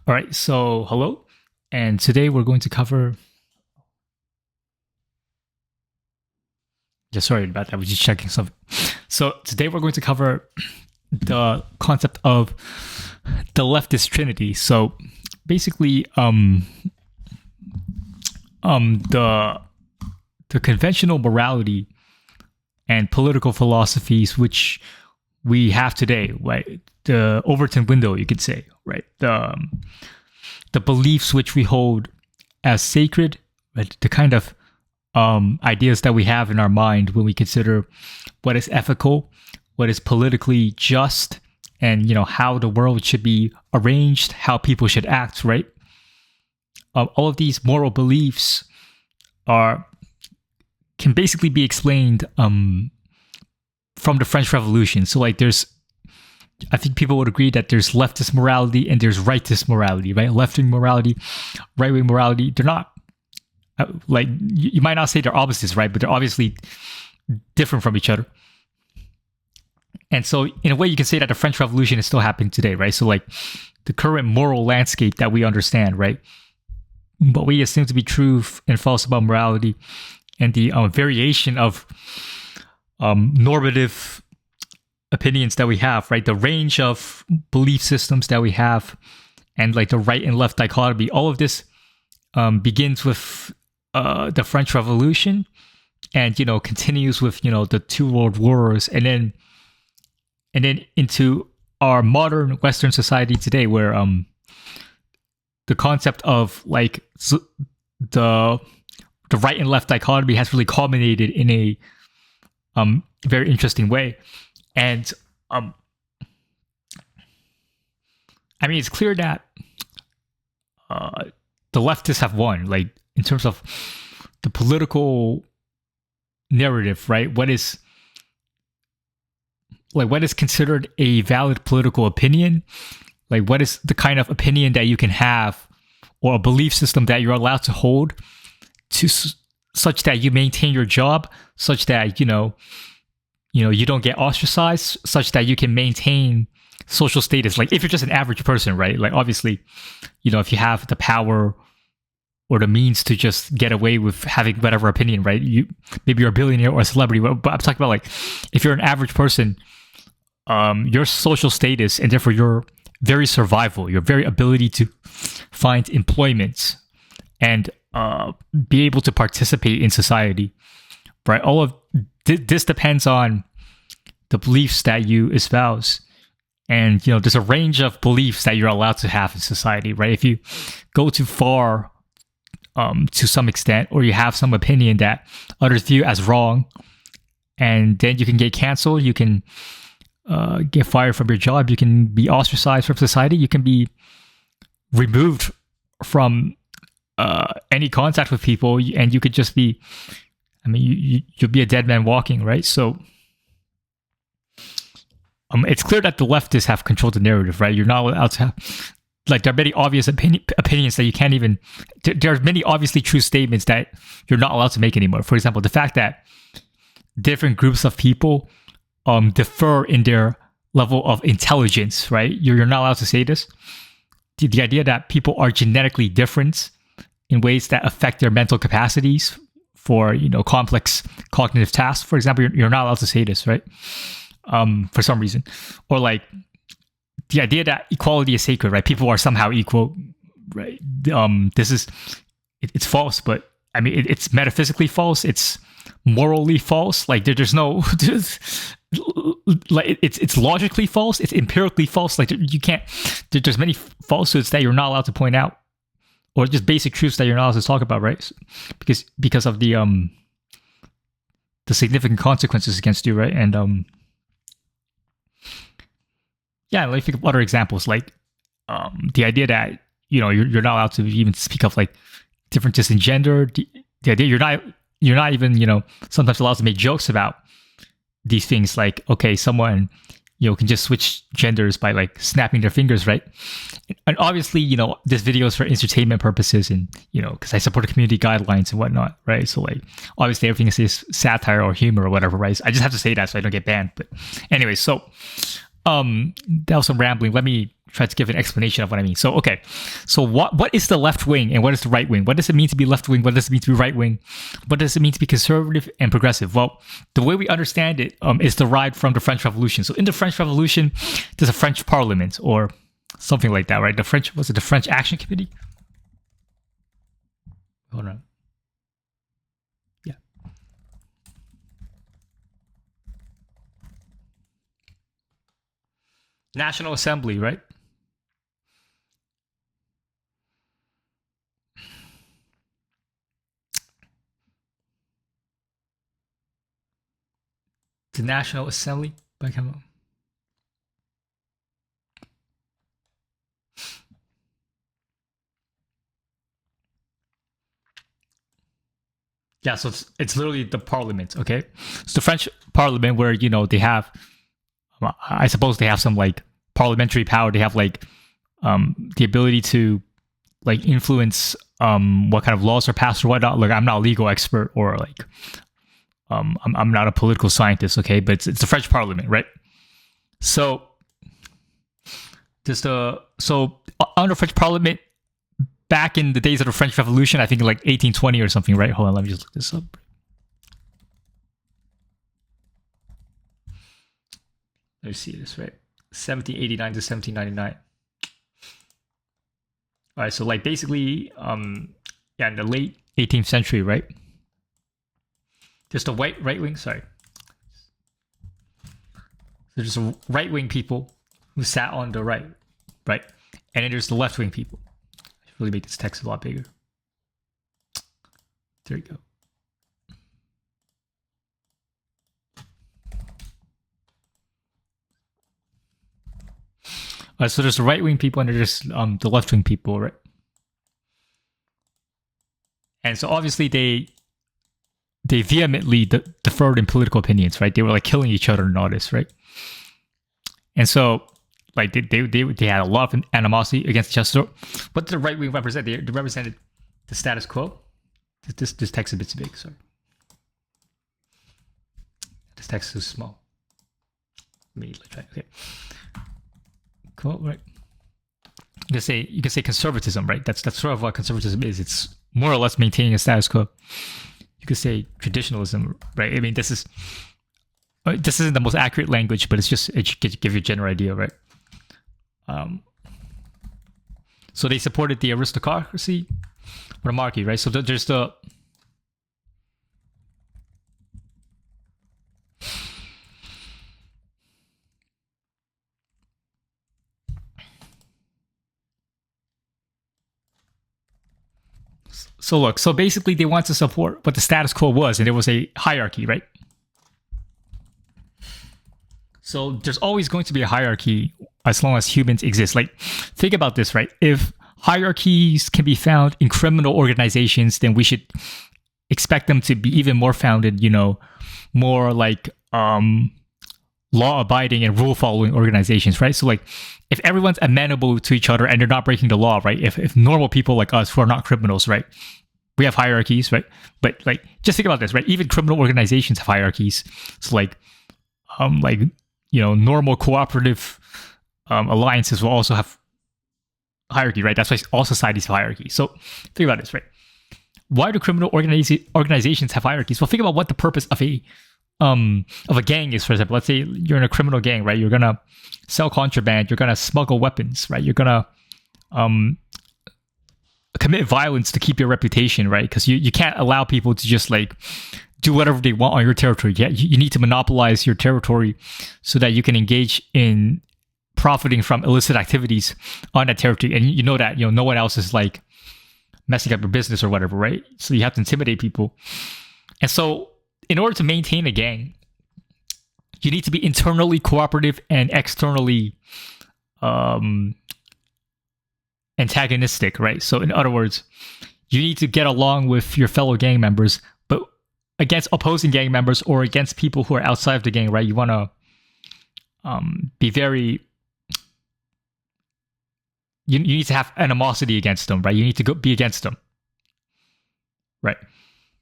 All right, so hello, and today we're going to cover. Yeah, sorry about that. I was just checking something. So today we're going to cover the concept of the leftist trinity. So basically, the conventional morality and political philosophies which we have today, right? The Overton window, you could say, right? The beliefs which we hold as sacred, right? The kind of ideas that we have in our mind when we consider what is ethical, what is politically just, and how the world should be arranged, how people should act, right? All of these moral beliefs can basically be explained from the French Revolution. So I think people would agree that there's leftist morality and there's rightist morality, right? Left-wing morality, right-wing morality. They're not you might not say they're opposites, right? But they're obviously different from each other. And so in a way, you can say that the French Revolution is still happening today, right? So the current moral landscape that we understand, right? What we assume to be true and false about morality, and the variation of normative opinions that we have, right? The range of belief systems that we have, and the right and left dichotomy. All of this begins with the French Revolution, and continues with the two world wars, and then into our modern Western society today, where the concept of the right and left dichotomy has really culminated in a very interesting way. And it's clear that the leftists have won, in terms of the political narrative, right? What is considered a valid political opinion? What is the kind of opinion that you can have, or a belief system that you're allowed to hold, such that you maintain your job, such that you don't get ostracized, such that you can maintain social status. If you're just an average person, right? Obviously, if you have the power or the means to just get away with having whatever opinion, right? Maybe you're a billionaire or a celebrity, but I'm talking about if you're an average person, your social status, and therefore your very survival, your very ability to find employment and be able to participate in society, right? All of this depends on the beliefs that you espouse. And, there's a range of beliefs that you're allowed to have in society, right? If you go too far to some extent, or you have some opinion that others view as wrong, and then you can get canceled, you can get fired from your job, you can be ostracized from society, you can be removed from any contact with people, and you could just be, you'll be a dead man walking, right? So it's clear that the leftists have controlled the narrative, right? You're not allowed to have, there are many obvious opinions that you can't even, there are many obviously true statements that you're not allowed to make anymore. For example, the fact that different groups of people differ in their level of intelligence, right? You're not allowed to say this. The idea that people are genetically different in ways that affect their mental capacities for complex cognitive tasks, for example, you're not allowed to say this, right? For some reason. Or the idea that equality is sacred, right? People are somehow equal, right? It's false, but it's metaphysically false, it's morally false. There's no it's logically false, it's empirically false. You can't, there's many falsehoods that you're not allowed to point out, or just basic truths that you're not allowed to talk about, right? Because of the significant consequences against you, right? And let me think of other examples, the idea that you're not allowed to even speak of differences in gender. The idea you're not even sometimes allowed to make jokes about these things, okay, someone can just switch genders by snapping their fingers, right? And obviously, this video is for entertainment purposes, and because I support the community guidelines and whatnot, right? So obviously everything is satire or humor or whatever, right? I just have to say that so I don't get banned. But anyway, so that was some rambling. Let me try to give an explanation of what I mean. So, okay. So what is the left wing and what is the right wing? What does it mean to be left wing? What does it mean to be right wing? What does it mean to be conservative and progressive? Well, the way we understand it is derived from the French Revolution. So in the French Revolution, there's a French parliament or something like that, right? The French, was it the French Action Committee? Hold on. Yeah. National Assembly, right? The National Assembly by Cameron. Yeah, so it's literally the parliament, okay? It's the French parliament where, you know, they have, I suppose they have some like parliamentary power. They have like the ability to like influence what kind of laws are passed or whatnot. Like, I'm not a legal expert or like, I'm not a political scientist, okay? But it's the French parliament, right? So, under French parliament, back in the days of the French Revolution, I think like 1820 or something, right? Hold on, let me just look this up. Let's see this, right? 1789 to 1799. All right, so like basically, in the late 18th century, right? There's the right wing, sorry. There's the right wing people who sat on the right? And then there's the left wing people. Really make this text a lot bigger. There you go. So there's the right-wing people and there's the left-wing people, right? And so obviously they vehemently deferred in political opinions, right? They were like killing each other and all this, right? And so like they had a lot of animosity against each other. So what did the right wing represent? They represented the status quo. This text is a bit too big. Sorry, this text is too small. Let me try. Okay, cool. Right. You can say conservatism, right? That's sort of what conservatism is. It's more or less maintaining a status quo. You could say traditionalism, right? I mean, this isn't the most accurate language, but it should give you a general idea, right? So they supported the aristocracy or the monarchy, right? So there's the so basically they want to support what the status quo was, and there was a hierarchy, right? So there's always going to be a hierarchy as long as humans exist. Like, think about this, right? If hierarchies can be found in criminal organizations, then we should expect them to be even more founded, more like law-abiding and rule-following organizations, right? So like, if everyone's amenable to each other and they're not breaking the law, right? If normal people like us who are not criminals, right? We have hierarchies, right? But like, just think about this, right? Even criminal organizations have hierarchies. So like normal cooperative alliances will also have hierarchy, right? That's why all societies have hierarchy. So think about this, right? Why do criminal organizations have hierarchies? Well, think about what the purpose of a gang is. For example, let's say you're in a criminal gang, right? You're gonna sell contraband, you're gonna smuggle weapons, right? You're gonna commit violence to keep your reputation, right? Because you can't allow people to just like do whatever they want on your territory. You need to monopolize your territory so that you can engage in profiting from illicit activities on that territory. And you know that no one else is like messing up your business or whatever, right? So you have to intimidate people. And so in order to maintain a gang, you need to be internally cooperative and externally antagonistic, right? So in other words, you need to get along with your fellow gang members, but against opposing gang members or against people who are outside of the gang, right? You want to be very... You need to have animosity against them, right? You need to be against them, right?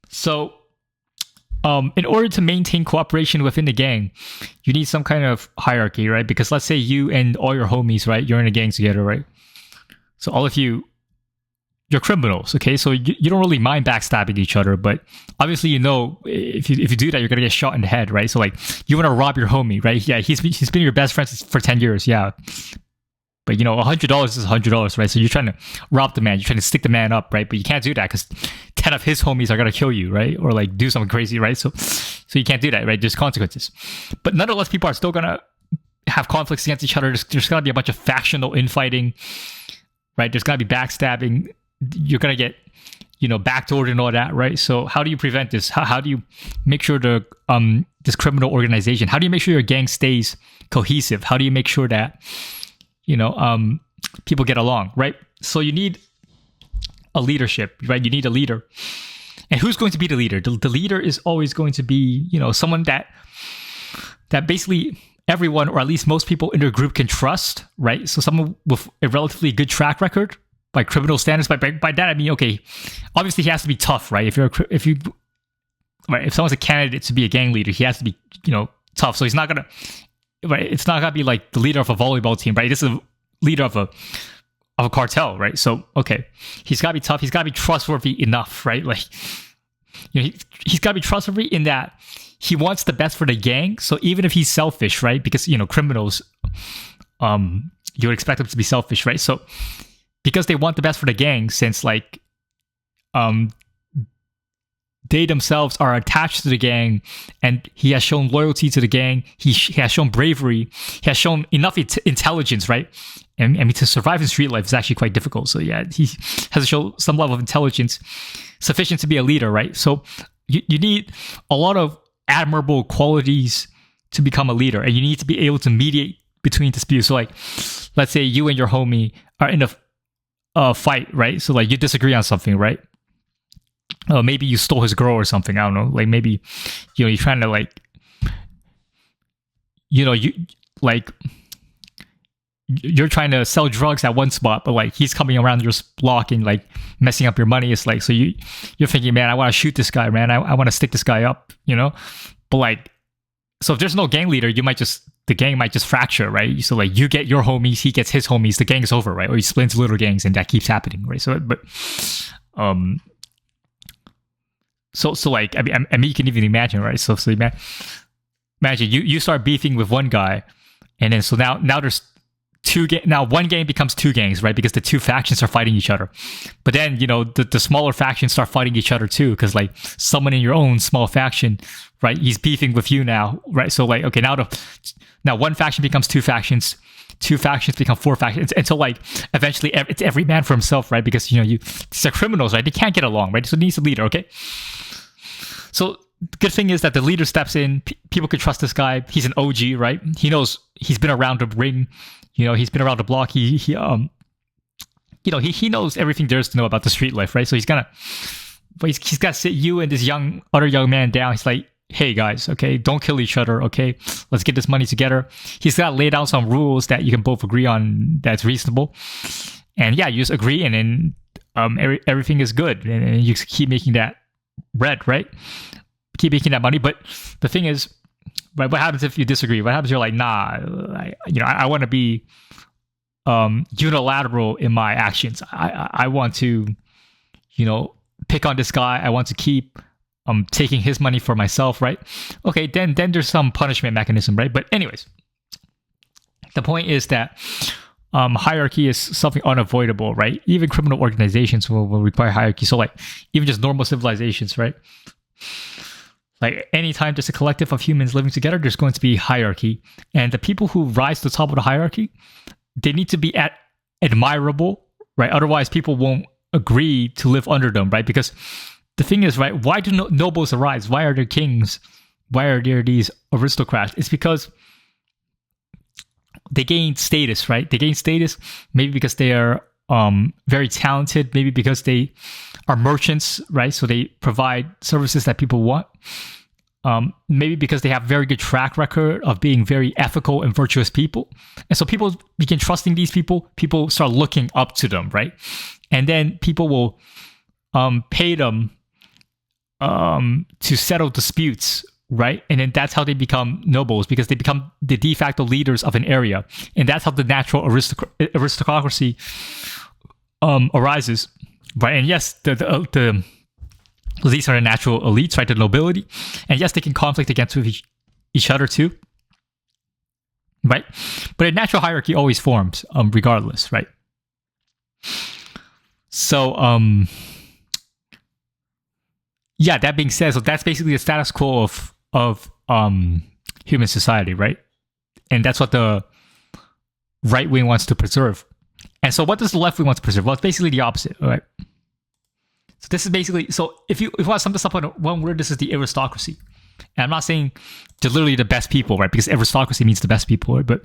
So in order to maintain cooperation within the gang, you need some kind of hierarchy, right? Because let's say you and all your homies, right? You're in a gang together, right? So all of you, you're criminals, okay? So you don't really mind backstabbing each other, but obviously, you know, if you do that, you're gonna get shot in the head, right? So like, you want to rob your homie, right? Yeah, he's been your best friend for 10 years, yeah. But you know, $100 is $100, right? So you're trying to rob the man, you're trying to stick the man up, right? But you can't do that because 10 of his homies are gonna kill you, right? Or like do something crazy, right? So you can't do that, right? There's consequences. But nonetheless, people are still gonna have conflicts against each other. There's gonna be a bunch of factional infighting, right? There's gonna be backstabbing. You're gonna get, you know, backdoored and all that, right? So how do you prevent this? How do you make sure the this criminal organization? How do you make sure your gang stays cohesive? How do you make sure that, you know, people get along, right? So you need a leadership, right? You need a leader. And who's going to be the leader? The leader is always going to be, you know, someone that basically everyone, or at least most people in their group, can trust, right? So someone with a relatively good track record by criminal standards. By that I mean, okay, obviously he has to be tough, right? If someone's a candidate to be a gang leader, he has to be, you know, tough. So he's not gonna, right? It's not gonna be like the leader of a volleyball team, right? This is a leader of a cartel, right? So okay, he's gotta be tough. He's gotta be trustworthy enough, right? Like, you know, he's gotta be trustworthy in that he wants the best for the gang. So even if he's selfish, right? Because, you know, criminals, you would expect them to be selfish, right? So because they want the best for the gang, since like they themselves are attached to the gang, and he has shown loyalty to the gang, he has shown bravery, he has shown enough intelligence, right? And I mean, to survive in street life is actually quite difficult. So yeah, he has to show some level of intelligence sufficient to be a leader, right? So you need a lot of admirable qualities to become a leader, and you need to be able to mediate between disputes. So like, let's say you and your homie are in a fight, right? So like, you disagree on something, right? Maybe you stole his girl or something. I don't know. Like, maybe, you know, you're trying to like, you know, you're trying to sell drugs at one spot, but like he's coming around your block and like messing up your money. It's like, so you're thinking, man, I want to shoot this guy, man. I want to stick this guy up, you know? But like, so if there's no gang leader, the gang might just fracture, right? So like, you get your homies, he gets his homies, the gang is over, right? Or you split into little gangs, and that keeps happening, right? So, but, so like, I mean, you can even imagine, right? So imagine you start beefing with one guy, and then so now there's now one gang becomes two gangs, right? Because the two factions are fighting each other. But then, you know, the smaller factions start fighting each other too, because like someone in your own small faction, right, he's beefing with you now, right? So like, okay, now one faction becomes two factions become four factions, until like eventually it's every man for himself, right? Because, you know, these are criminals, right? They can't get along, right? So it needs a leader, okay? So the good thing is that the leader steps in. People can trust this guy. He's an OG, right? He knows, he's been around the ring. You know, he's been around the block. He knows everything there is to know about the street life, right? So he's got to sit you and this other young man down. He's like, hey guys, okay, don't kill each other, okay? Let's get this money together. He's got to lay down some rules that you can both agree on that's reasonable. And yeah, you just agree, and then everything is good, and you keep making that bread, right? Keep making that money. But the thing is, right, what happens if you disagree? What happens if you're like, nah, I want to be unilateral in my actions. I want to, you know, pick on this guy. I want to keep taking his money for myself, right? Okay, then there's some punishment mechanism, right? But anyways, the point is that hierarchy is something unavoidable, right? Even criminal organizations will require hierarchy. So like, even just normal civilizations, right? Like, anytime there's a collective of humans living together, there's going to be hierarchy. And the people who rise to the top of the hierarchy, they need to be admirable, right? Otherwise, people won't agree to live under them, right? Because the thing is, right, why do nobles arise? Why are there kings? Why are there these aristocrats? It's because they gain status, right? They gain status maybe because they are very talented, maybe because they are merchants, right? So they provide services that people want. Maybe because they have very good track record of being very ethical and virtuous people. And so people begin trusting these people. People start looking up to them, right? And then people will pay them to settle disputes, right? And then that's how they become nobles, because they become the de facto leaders of an area, and that's how the natural aristocracy arises, right? And yes, these are the natural elites, right? The nobility, and yes, they can conflict against each other too, right? But a natural hierarchy always forms, regardless, right? So, yeah, that being said, so that's basically the status quo of human society, right? And that's what the right wing wants to preserve. And so what does the left wing want to preserve? Well, it's basically the opposite, all right? So this is basically, so if you want to sum this up in one word, this is the aristocracy. And I'm not saying they're literally the best people, right? Because aristocracy means the best people, right? But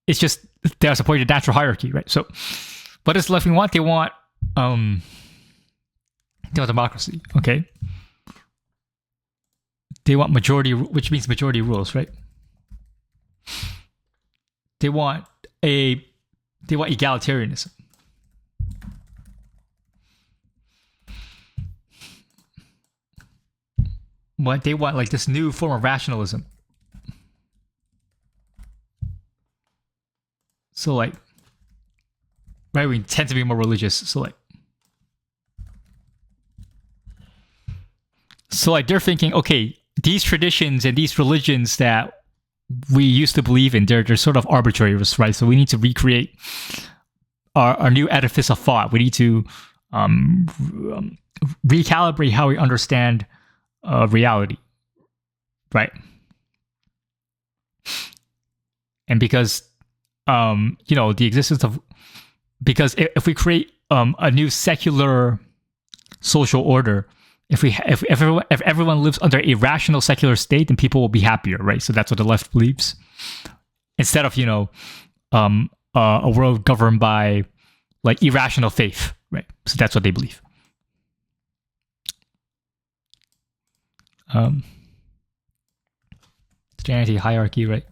it's just they're supporting the natural hierarchy, right? So what does the left wing want? They want democracy, okay? They want majority, which means majority rules, right? They want egalitarianism. What they want, like this new form of rationalism. So like, right, we tend to be more religious. So like they're thinking, okay, these traditions and these religions that we used to believe in, they're sort of arbitrary, right? So we need to recreate our new edifice of thought. We need to recalibrate how we understand reality, right? And because the existence of, because if we create a new secular social order, if everyone lives under a rational secular state, then people will be happier, right? So that's what the left believes. Instead of a world governed by like irrational faith, right? So that's what they believe. Trinity, hierarchy, right?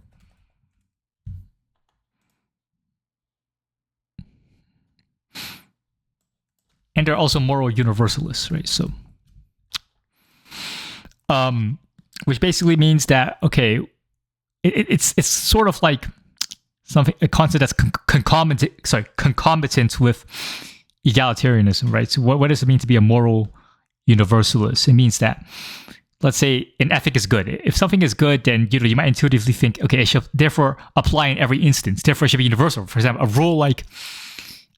And they're also moral universalists, right? So, which basically means that, okay, it's sort of like a concept that's concomitant with egalitarianism, right? So what does it mean to be a moral universalist? It means that, let's say an ethic is good. If something is good, then you might intuitively think, okay, it should therefore apply in every instance. Therefore, it should be universal. For example, a rule like,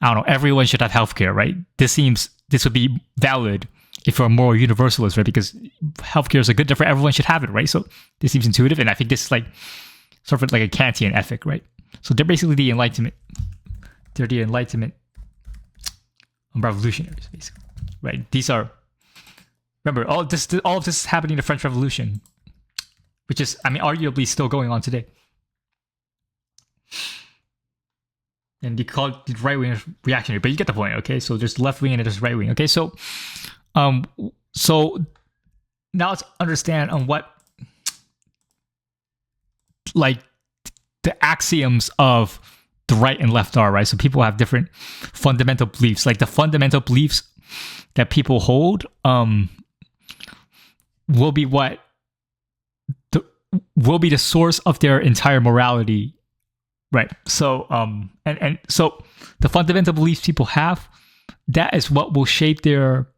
I don't know, everyone should have healthcare, right? This would be valid if you're a moral universalist, right? Because healthcare is a good, therefore everyone should have it, right? So this seems intuitive, and I think this is like sort of like a Kantian ethic, right? So they're basically the Enlightenment. They're the Enlightenment revolutionaries, basically, right? These are, remember, all of this is happening in the French Revolution, which is, I mean, arguably still going on today. And you call it the right wing reactionary, but you get the point, okay? So there's left wing and there's right wing, okay? So now let's understand on what, like, the axioms of the right and left are, right? So people have different fundamental beliefs. Like the fundamental beliefs that people hold will be will be the source of their entire morality. Right. So, and so the fundamental beliefs people have, that is what will shape their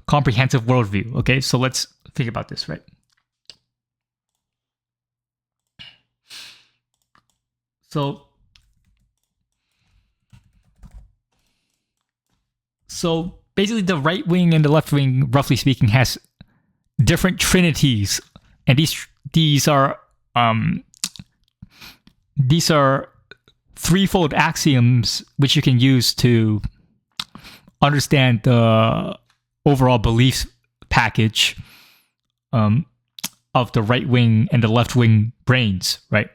comprehensive worldview. Okay. So let's think about this, right? So basically the right wing and the left wing, roughly speaking, has different trinities. And these are threefold axioms which you can use to understand the overall belief package of the right wing and the left wing brains, right?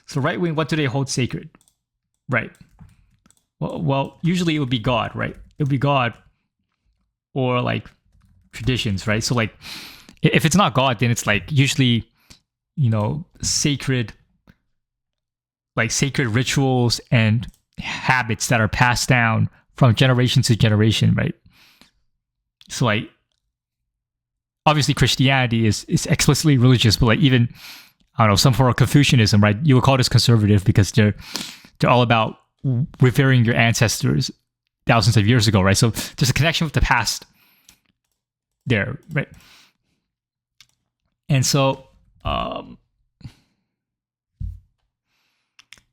So right wing, what do they hold sacred? Right. Well, usually it would be God, right? It would be God or like traditions, right? So like if it's not God, then it's like usually, sacred rituals and habits that are passed down from generation to generation, right? So like, obviously Christianity is explicitly religious, but like even, I don't know, some form of Confucianism, right? You would call this conservative because they're all about revering your ancestors thousands of years ago, right? So there's a connection with the past there, right? And so,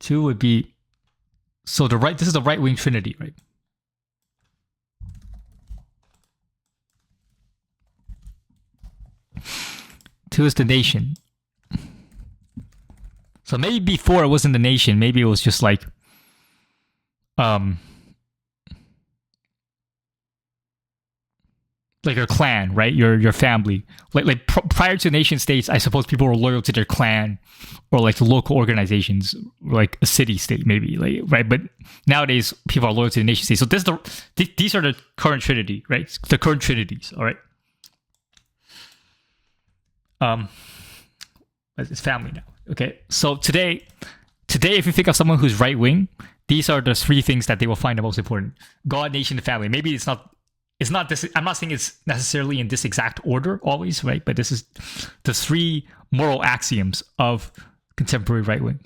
2 would be, so this is the right-wing Trinity, right? Two is the nation. So maybe before it wasn't the nation, maybe it was just like, like your clan, right? Your family. Like prior to nation states, I suppose people were loyal to their clan or like the local organizations, like a city state, maybe, like, right? But nowadays, people are loyal to the nation state. So these are the current Trinity, right? The current Trinities, all right. It's family now. Okay, so today, if you think of someone who's right wing, these are the 3 things that they will find the most important: God, nation, and family. Maybe it's not this. I'm not saying it's necessarily in this exact order always, right? But this is the 3 moral axioms of contemporary right wing.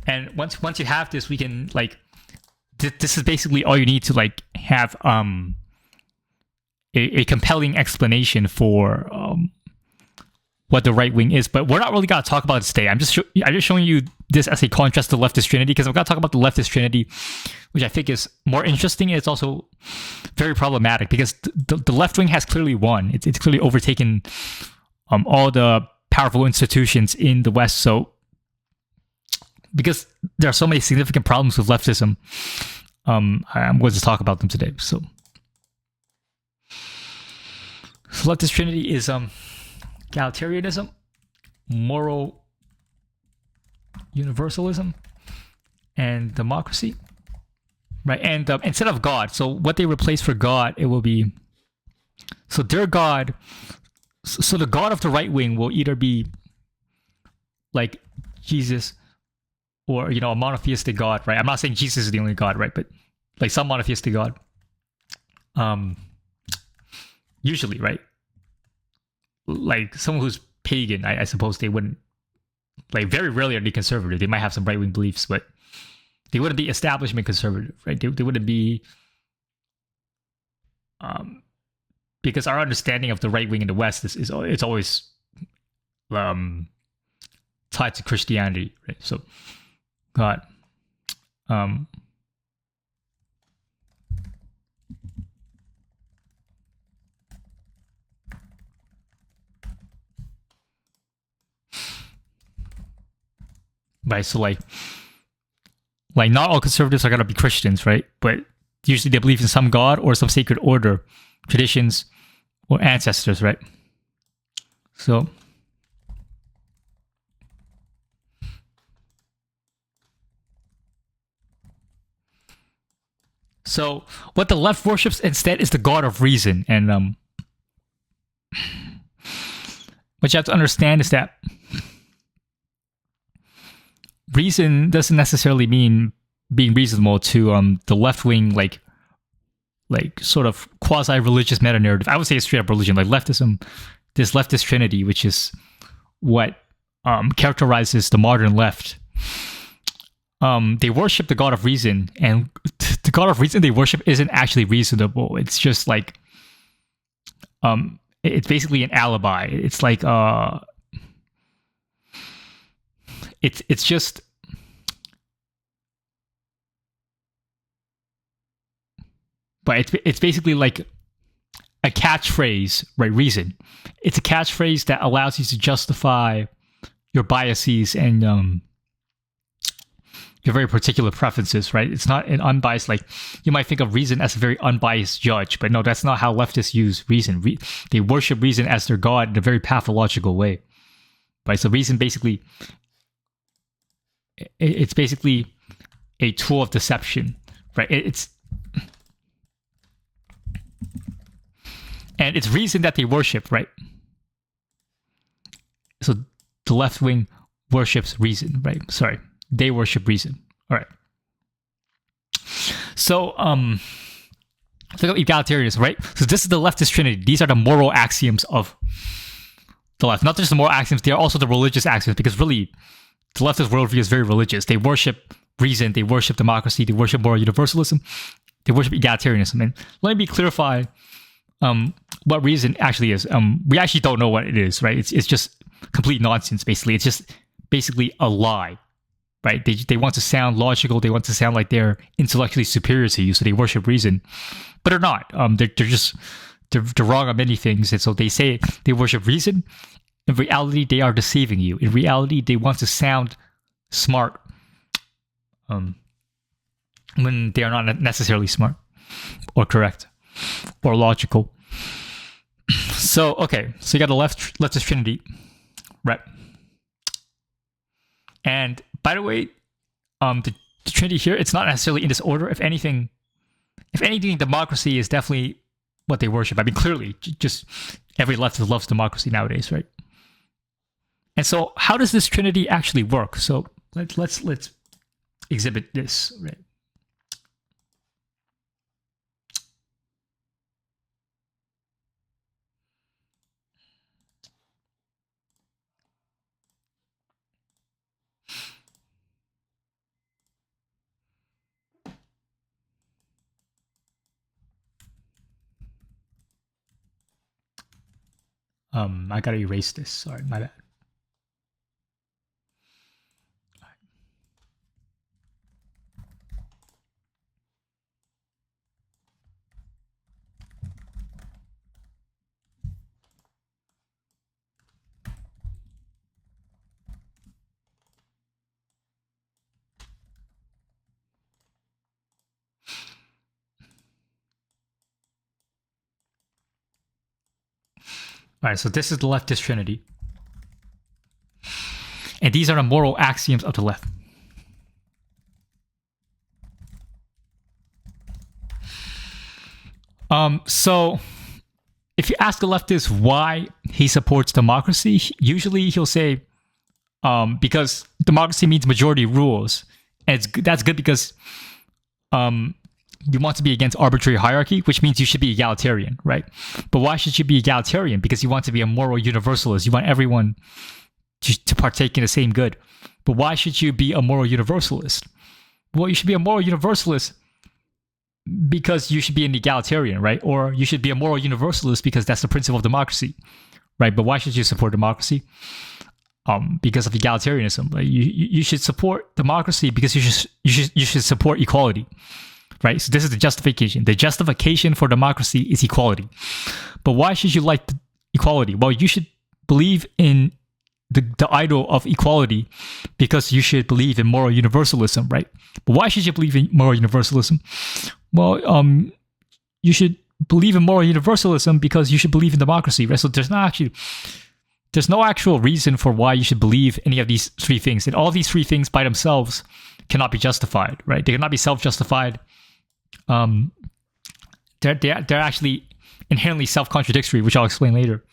And once you have this, we can like. This is basically all you need to like have a compelling explanation for what the right wing is. But we're not really gonna talk about it today. I'm just showing you this as a contrast to Leftist Trinity, because I'm gonna talk about the Leftist Trinity, which I think is more interesting. And it's also very problematic because the left wing has clearly won. It's clearly overtaken all the powerful institutions in the West. So because there are so many significant problems with leftism, I'm going to talk about them today. So Leftist Trinity is egalitarianism, moral universalism, and democracy, right? And instead of God, so what they replace for God, it will be, so their God, so the God of the right wing will either be like Jesus, or, a monotheistic God, right? I'm not saying Jesus is the only God, right? But like some monotheistic God. Usually, right? Like someone who's pagan, I suppose they wouldn't, like very rarely are they conservative. They might have some right-wing beliefs, but they wouldn't be establishment conservative, right? They wouldn't be, because our understanding of the right wing in the West is it's always tied to Christianity, right? So God. Right, so like not all conservatives are gonna be Christians, right? But usually they believe in some God or some sacred order, traditions, or ancestors, right? So what the left worships instead is the God of reason, and what you have to understand is that reason doesn't necessarily mean being reasonable to the left wing, like sort of quasi-religious meta narrative. I would say it's straight up religion, like leftism, this leftist trinity, which is what characterizes the modern left. They worship the God of reason, and the God of reason they worship isn't actually reasonable. It's just like, it's basically an alibi. It's like, it's just, but it's basically like a catchphrase, right? Reason. It's a catchphrase that allows you to justify your biases and your very particular preferences, right? It's not an unbiased, like you might think of reason as a very unbiased judge, but no, that's not how leftists use reason. They worship reason as their God in a very pathological way, right? So reason basically, it's basically a tool of deception, right? And it's reason that they worship, right? So the left wing worships reason, right? Sorry. they worship reason. All right. So, look at egalitarianism, right? So this is the leftist trinity. These are the moral axioms of the left. Not just the moral axioms, they are also the religious axioms, because really, the leftist worldview is very religious. They worship reason, they worship democracy, they worship moral universalism, they worship egalitarianism. And let me clarify what reason actually is. We actually don't know what it is, right? It's just complete nonsense, basically. It's just basically a lie, right? They want to sound logical, they want to sound like they're intellectually superior to you, so they worship reason. But they're not. They're wrong on many things, and so they say they worship reason. In reality, they are deceiving you. In reality, they want to sound smart when they are not necessarily smart or correct or logical. So, okay, so you got the leftist trinity, right? And by the way, the trinity here, it's not necessarily in this order. If anything, democracy is definitely what they worship. I mean, clearly, just every leftist loves democracy nowadays, right? And so, how does this trinity actually work? So let's exhibit this, right? I gotta erase this. Sorry, my bad. All right, so this is the leftist trinity. And these are the moral axioms of the left. So if you ask a leftist why he supports democracy, usually he'll say, because democracy means majority rules. And that's good because you want to be against arbitrary hierarchy, which means you should be egalitarian, right? But why should you be egalitarian? Because you want to be a moral universalist. You want everyone to partake in the same good. But why should you be a moral universalist? Well, you should be a moral universalist because you should be an egalitarian, right? Or you should be a moral universalist because that's the principle of democracy, right? But why should you support democracy? Because of egalitarianism. Like you should support democracy because you should support equality. Right, so this is the justification. The justification for democracy is equality. But why should you like equality? Well, you should believe in the idol of equality because you should believe in moral universalism, right? But why should you believe in moral universalism? Well, you should believe in moral universalism because you should believe in democracy, right? So there's no actual reason for why you should believe any of these three things. And all these three things by themselves cannot be justified, right? They cannot be self-justified. They're actually inherently self-contradictory, which I'll explain later.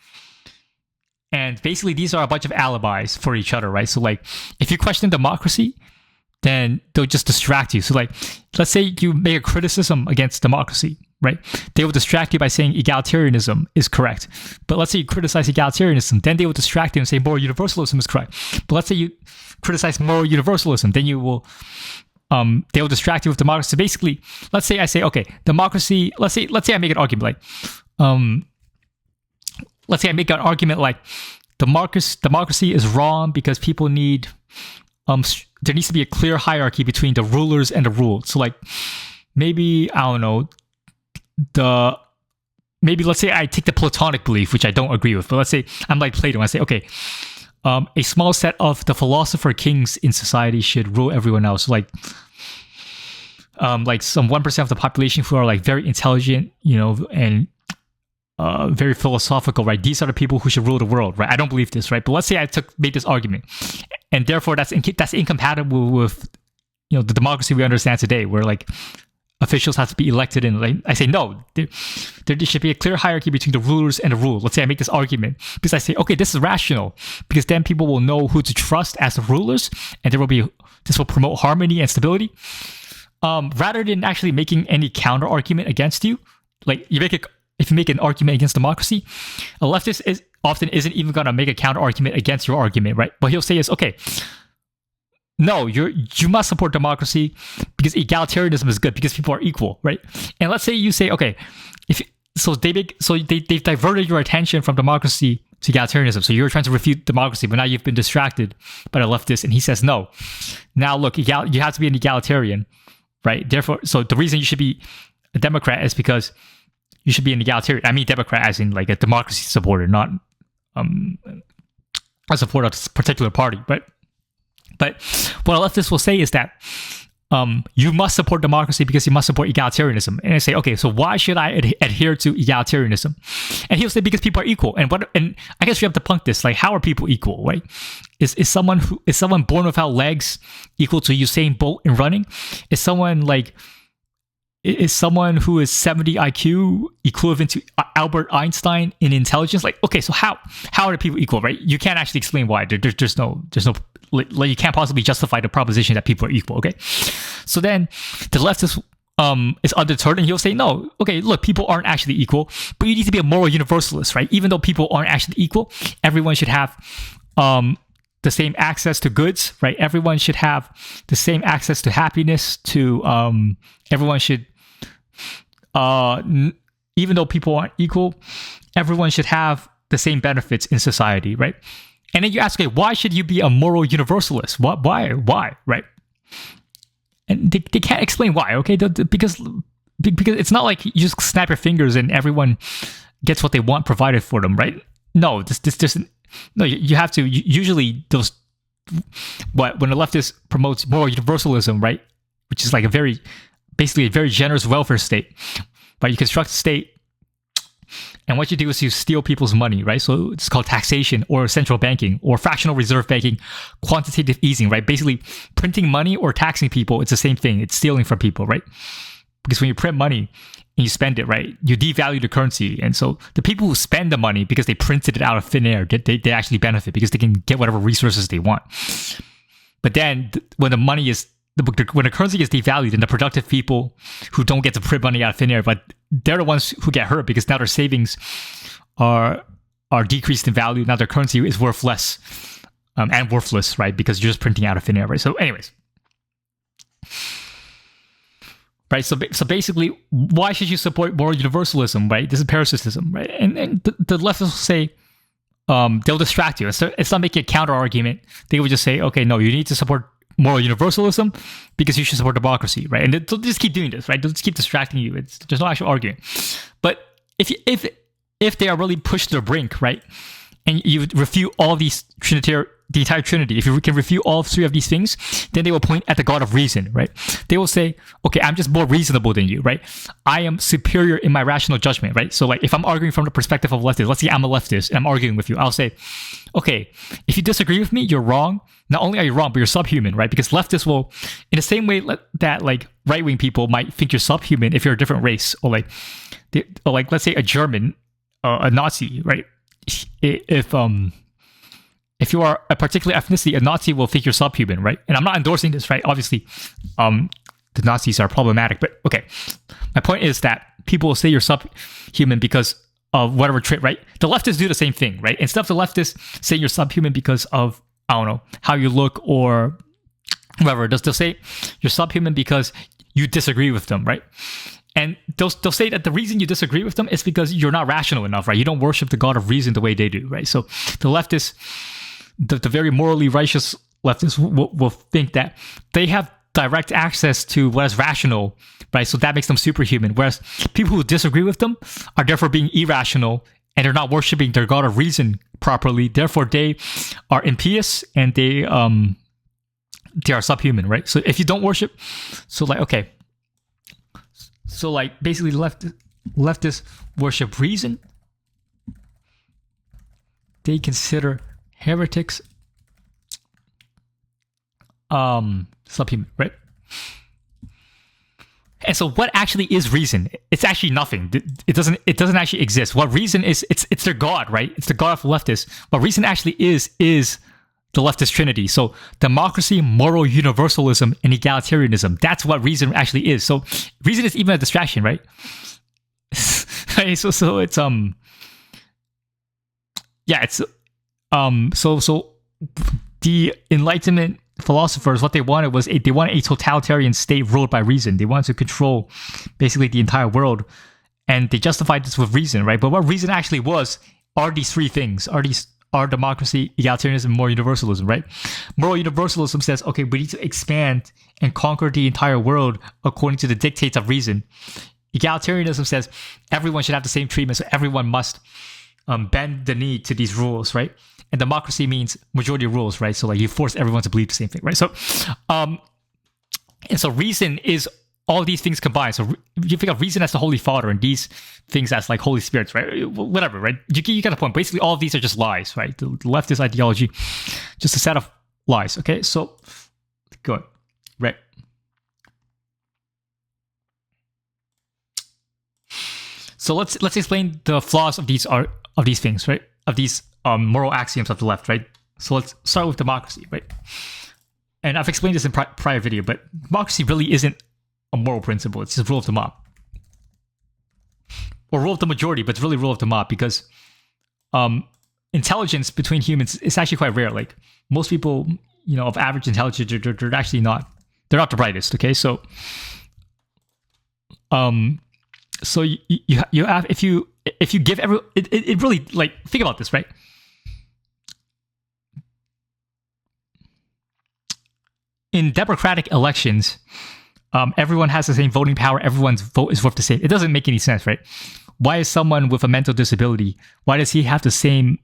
And basically, these are a bunch of alibis for each other, right? So, like, if you question democracy, then they'll just distract you. So, like, let's say you make a criticism against democracy, right? They will distract you by saying egalitarianism is correct. But let's say you criticize egalitarianism, then they will distract you and say moral universalism is correct. But let's say you criticize moral universalism, then you will they will distract you with democracy. Basically, let's say I say, okay, democracy. Let's say I make an argument like, democracy is wrong because people need there needs to be a clear hierarchy between the rulers and the ruled. So like maybe I don't know let's say I take the Platonic belief, which I don't agree with, but let's say I'm like Plato and I say, okay, a small set of the philosopher kings in society should rule everyone else. Like some 1% of the population who are like very intelligent, and very philosophical, right? These are the people who should rule the world, right? I don't believe this, right? But let's say I made this argument, and therefore that's incompatible with the democracy we understand today, where like officials have to be elected, and like I say no, there should be a clear hierarchy between the rulers and the ruled. Let's say I make this argument because I say, okay, this is rational, because then people will know who to trust as the rulers, and there will be this will promote harmony and stability. Rather than actually making any counter argument against you, like if you make an argument against democracy, a leftist often isn't even going to make a counter argument against your argument, right? What he'll say is, okay, no, you must support democracy because egalitarianism is good because people are equal, right? And let's say you say, okay, they've diverted your attention from democracy to egalitarianism. So you're trying to refute democracy, but now you've been distracted by the leftist, and he says no. Now look, you have to be an egalitarian, right? Therefore, so the reason you should be a Democrat is because you should be an egalitarian. I mean Democrat as in like a democracy supporter, not a supporter of a particular party. But what a leftist will say is that you must support democracy because you must support egalitarianism. And I say, okay, so why should I adhere to egalitarianism? And he'll say, because people are equal. And I guess you have to punk this. Like, how are people equal, right? Is someone born without legs equal to Usain Bolt in running? Is someone who is 70 IQ equivalent to Albert Einstein in intelligence? Like, okay, so how are the people equal, right? You can't actually explain why. There's no, like, you can't possibly justify the proposition that people are equal, okay? So then the leftist is undeterred, and he'll say, no, okay, look, people aren't actually equal, but you need to be a moral universalist, right? Even though people aren't actually equal, everyone should have the same access to goods, right? Everyone should have the same access to happiness, everyone should, even though people aren't equal, everyone should have the same benefits in society, right? And then you ask, okay, why should you be a moral universalist? Why, right? And they can't explain why, okay? Because it's not like you just snap your fingers and everyone gets what they want provided for them, right? No, no, you have to, usually when a leftist promotes moral universalism, right? Which is like basically a very generous welfare state, right? You construct a state, and what you do is you steal people's money, right? So it's called taxation or central banking or fractional reserve banking, quantitative easing, right? Basically, printing money or taxing people, it's the same thing. It's stealing from people, right? Because when you print money and you spend it, right, you devalue the currency. And so the people who spend the money because they printed it out of thin air, they actually benefit because they can get whatever resources they want. But then when the currency is devalued, and the productive people who don't get to print money out of thin air, but they're the ones who get hurt because now their savings are decreased in value. Now their currency is worth less and worthless, right? Because you're just printing out of thin air, right? So anyways, right? So basically, why should you support moral universalism, right? This is parasitism, right? And the leftists will say, they'll distract you. It's not making a counter argument. They would just say, okay, no, you need to support moral universalism because you should support democracy, right? And they'll just keep doing this, right? They'll just keep distracting you. There's no actual argument. But if they are really pushed to the brink, right, and you refute all these the entire Trinity, if you can refute all three of these things, then they will point at the God of reason, right? They will say, okay, I'm just more reasonable than you, right? I am superior in my rational judgment, right? So like if I'm arguing from the perspective of leftists, let's say I'm a leftist and I'm arguing with you, I'll say, okay, if you disagree with me, you're wrong. Not only are you wrong, but you're subhuman, right? Because leftists will, in the same way that like right-wing people might think you're subhuman if you're a different race, or like let's say a German, a Nazi, right? If you are a particular ethnicity, a Nazi will think you're subhuman, right? And I'm not endorsing this, right? Obviously, the Nazis are problematic, but okay. My point is that people will say you're subhuman because of whatever trait, right? The leftists do the same thing, right? Instead of the leftists say you're subhuman because of, I don't know, how you look or whatever, they'll say you're subhuman because you disagree with them, right? And they'll say that the reason you disagree with them is because you're not rational enough, right? You don't worship the God of reason the way they do, right? So the leftists, the very morally righteous leftists will think that they have direct access to what is rational, right? So that makes them superhuman. Whereas people who disagree with them are therefore being irrational and they're not worshiping their God of reason properly. Therefore, they are impious and they are subhuman, right? So if you don't worship, so like, okay. So like basically leftists worship reason. They consider heretics subhuman, right? And so what actually is reason? It's actually nothing. It doesn't actually exist. What reason is, it's their God, right? It's the God of leftists. What reason actually is the leftist trinity. So democracy, moral universalism, and egalitarianism. That's what reason actually is. So reason is even a distraction, right? Right? So it's yeah, it's so the Enlightenment philosophers, what they wanted was they wanted a totalitarian state ruled by reason. They wanted to control basically the entire world, and they justified this with reason, right? But what reason actually was are these three things: are democracy, egalitarianism, moral universalism, right? Moral universalism says, okay, we need to expand and conquer the entire world according to the dictates of reason. Egalitarianism says everyone should have the same treatment, so everyone must bend the knee to these rules, right? And democracy means majority rules, right? So like you force everyone to believe the same thing, right? So, and so reason is all these things combined. So you think of reason as the Holy Father and these things as like Holy Spirits, right? Whatever, right? You get the point. Basically, all of these are just lies, right? The leftist ideology, just a set of lies. Okay, so good, right? So let's explain the flaws of these things, right? Of these moral axioms of the left, right? So let's start with democracy, right? And I've explained this in prior video, but democracy really isn't a moral principle. It's just rule of the mob, or rule of the majority, but it's really rule of the mob because intelligence between humans is actually quite rare. Like most people, of average intelligence, they're actually not. They're not the brightest. Okay, so so you have if you give it really, like, think about this, right? In democratic elections, everyone has the same voting power. Everyone's vote is worth the same. It doesn't make any sense, right? Why is someone with a mental disability, why does he have the same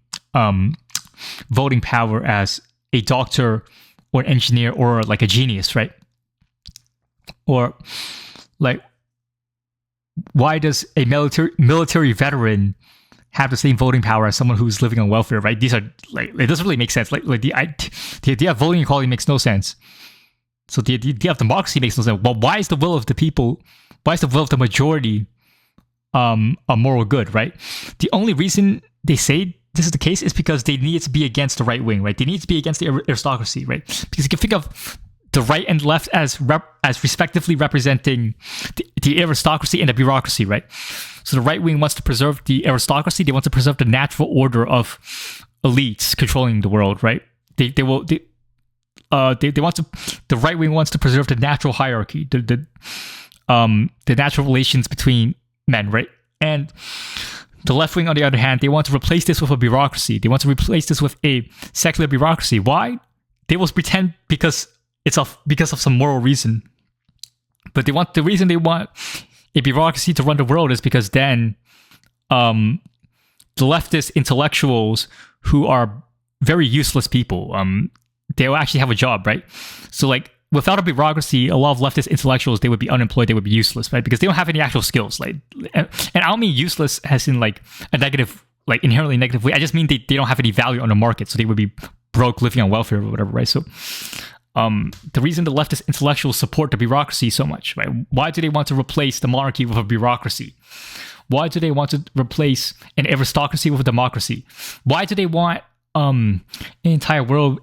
voting power as a doctor or an engineer or like a genius, right? Or like, why does a military veteran have the same voting power as someone who's living on welfare, right? These are like, it doesn't really make sense. Like the idea of voting equality makes no sense. So the idea of democracy makes no sense. Well, why is the will of the people, why is the will of the majority a moral good, right? The only reason they say this is the case is because they need to be against the right wing, right? They need to be against the aristocracy, right? Because you can think of the right and left as respectively representing the aristocracy and the bureaucracy, right? So the right wing wants to preserve the aristocracy. They want to preserve the natural order of elites controlling the world, right? They want to. The right wing wants to preserve the natural hierarchy, the natural relations between men, right? And the left wing, on the other hand, they want to replace this with a bureaucracy. They want to replace this with a secular bureaucracy. Why? They will pretend because of some moral reason. But the reason they want a bureaucracy to run the world is because then the leftist intellectuals, who are very useless people, they'll actually have a job, right? So like, without a bureaucracy, a lot of leftist intellectuals, they would be unemployed, they would be useless, right? Because they don't have any actual skills. Like, and I don't mean useless as in like a negative, like inherently negative way. I just mean they don't have any value on the market, so they would be broke, living on welfare or whatever, right? So the reason the leftist intellectuals support the bureaucracy so much, right? Why do they want to replace the monarchy with a bureaucracy? Why do they want to replace an aristocracy with a democracy? Why do they want an entire world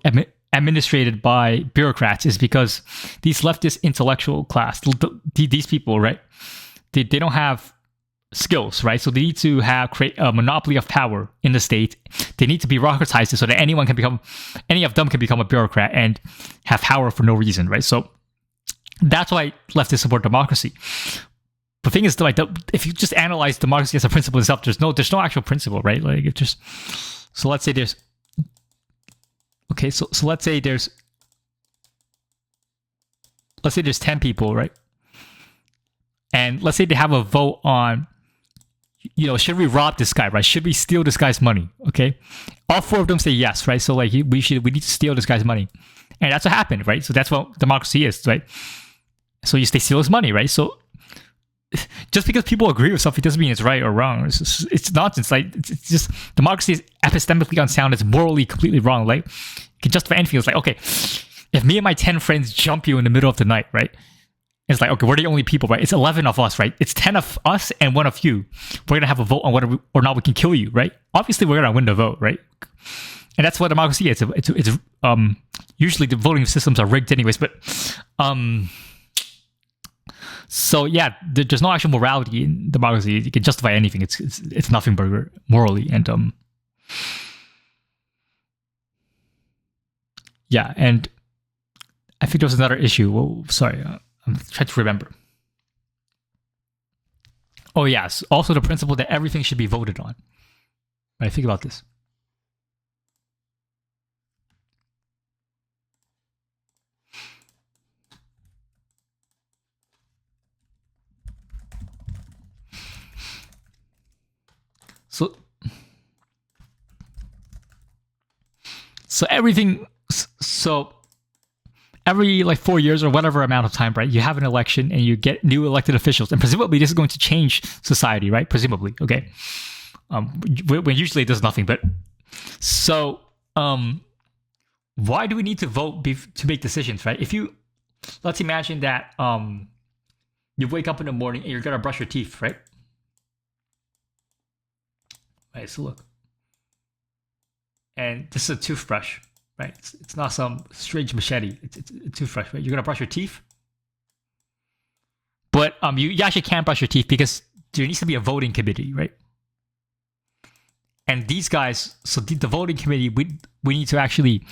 administrated by bureaucrats? Is because these leftist intellectual class, these people, right? They don't have skills, right? So they need to create a monopoly of power in the state. They need to bureaucratize it so that any of them can become a bureaucrat and have power for no reason, right? So that's why leftists support democracy. The thing is, like, if you just analyze democracy as a principle itself, there's no actual principle, right? Like, it just, so let's say there's, okay, so let's say there's 10 people, right? And let's say they have a vote on, should we rob this guy, right? Should we steal this guy's money? Okay. All 4 of them say yes, right? So like, we need to steal this guy's money. And that's what happened, right? So that's what democracy is, right? So they steal his money, right? So just because people agree with something doesn't mean it's right or wrong. It's nonsense. Like, it's just, democracy is epistemically unsound. It's morally completely wrong. Like, you can justify anything. It's like, okay, if me and my 10 friends jump you in the middle of the night, right? It's like, okay, we're the only people, right? It's 11 of us, right? It's 10 of us and 1 of you. We're going to have a vote on whether or not we can kill you, right? Obviously, we're going to win the vote, right? and that's what democracy is. It's usually the voting systems are rigged anyways, but so yeah, there's no actual morality in democracy. You can justify anything. It's nothing but morally, and yeah, and I think there was another issue. Well, sorry, I'm trying to remember. Oh yes, also the principle that everything should be voted on. Right, think about this. So everything. So every like 4 years or whatever amount of time, right? You have an election and you get new elected officials, and presumably this is going to change society, right? Presumably, okay. When usually it does nothing, but so why do we need to vote to make decisions, right? If you let's imagine that you wake up in the morning and you're gonna brush your teeth, right? Right. So look, and this is a toothbrush. Right, it's not some strange machete. It's a toothbrush. Right, you're gonna brush your teeth, but you actually can't brush your teeth because there needs to be a voting committee, right? And these guys, so the voting committee, we need to actually,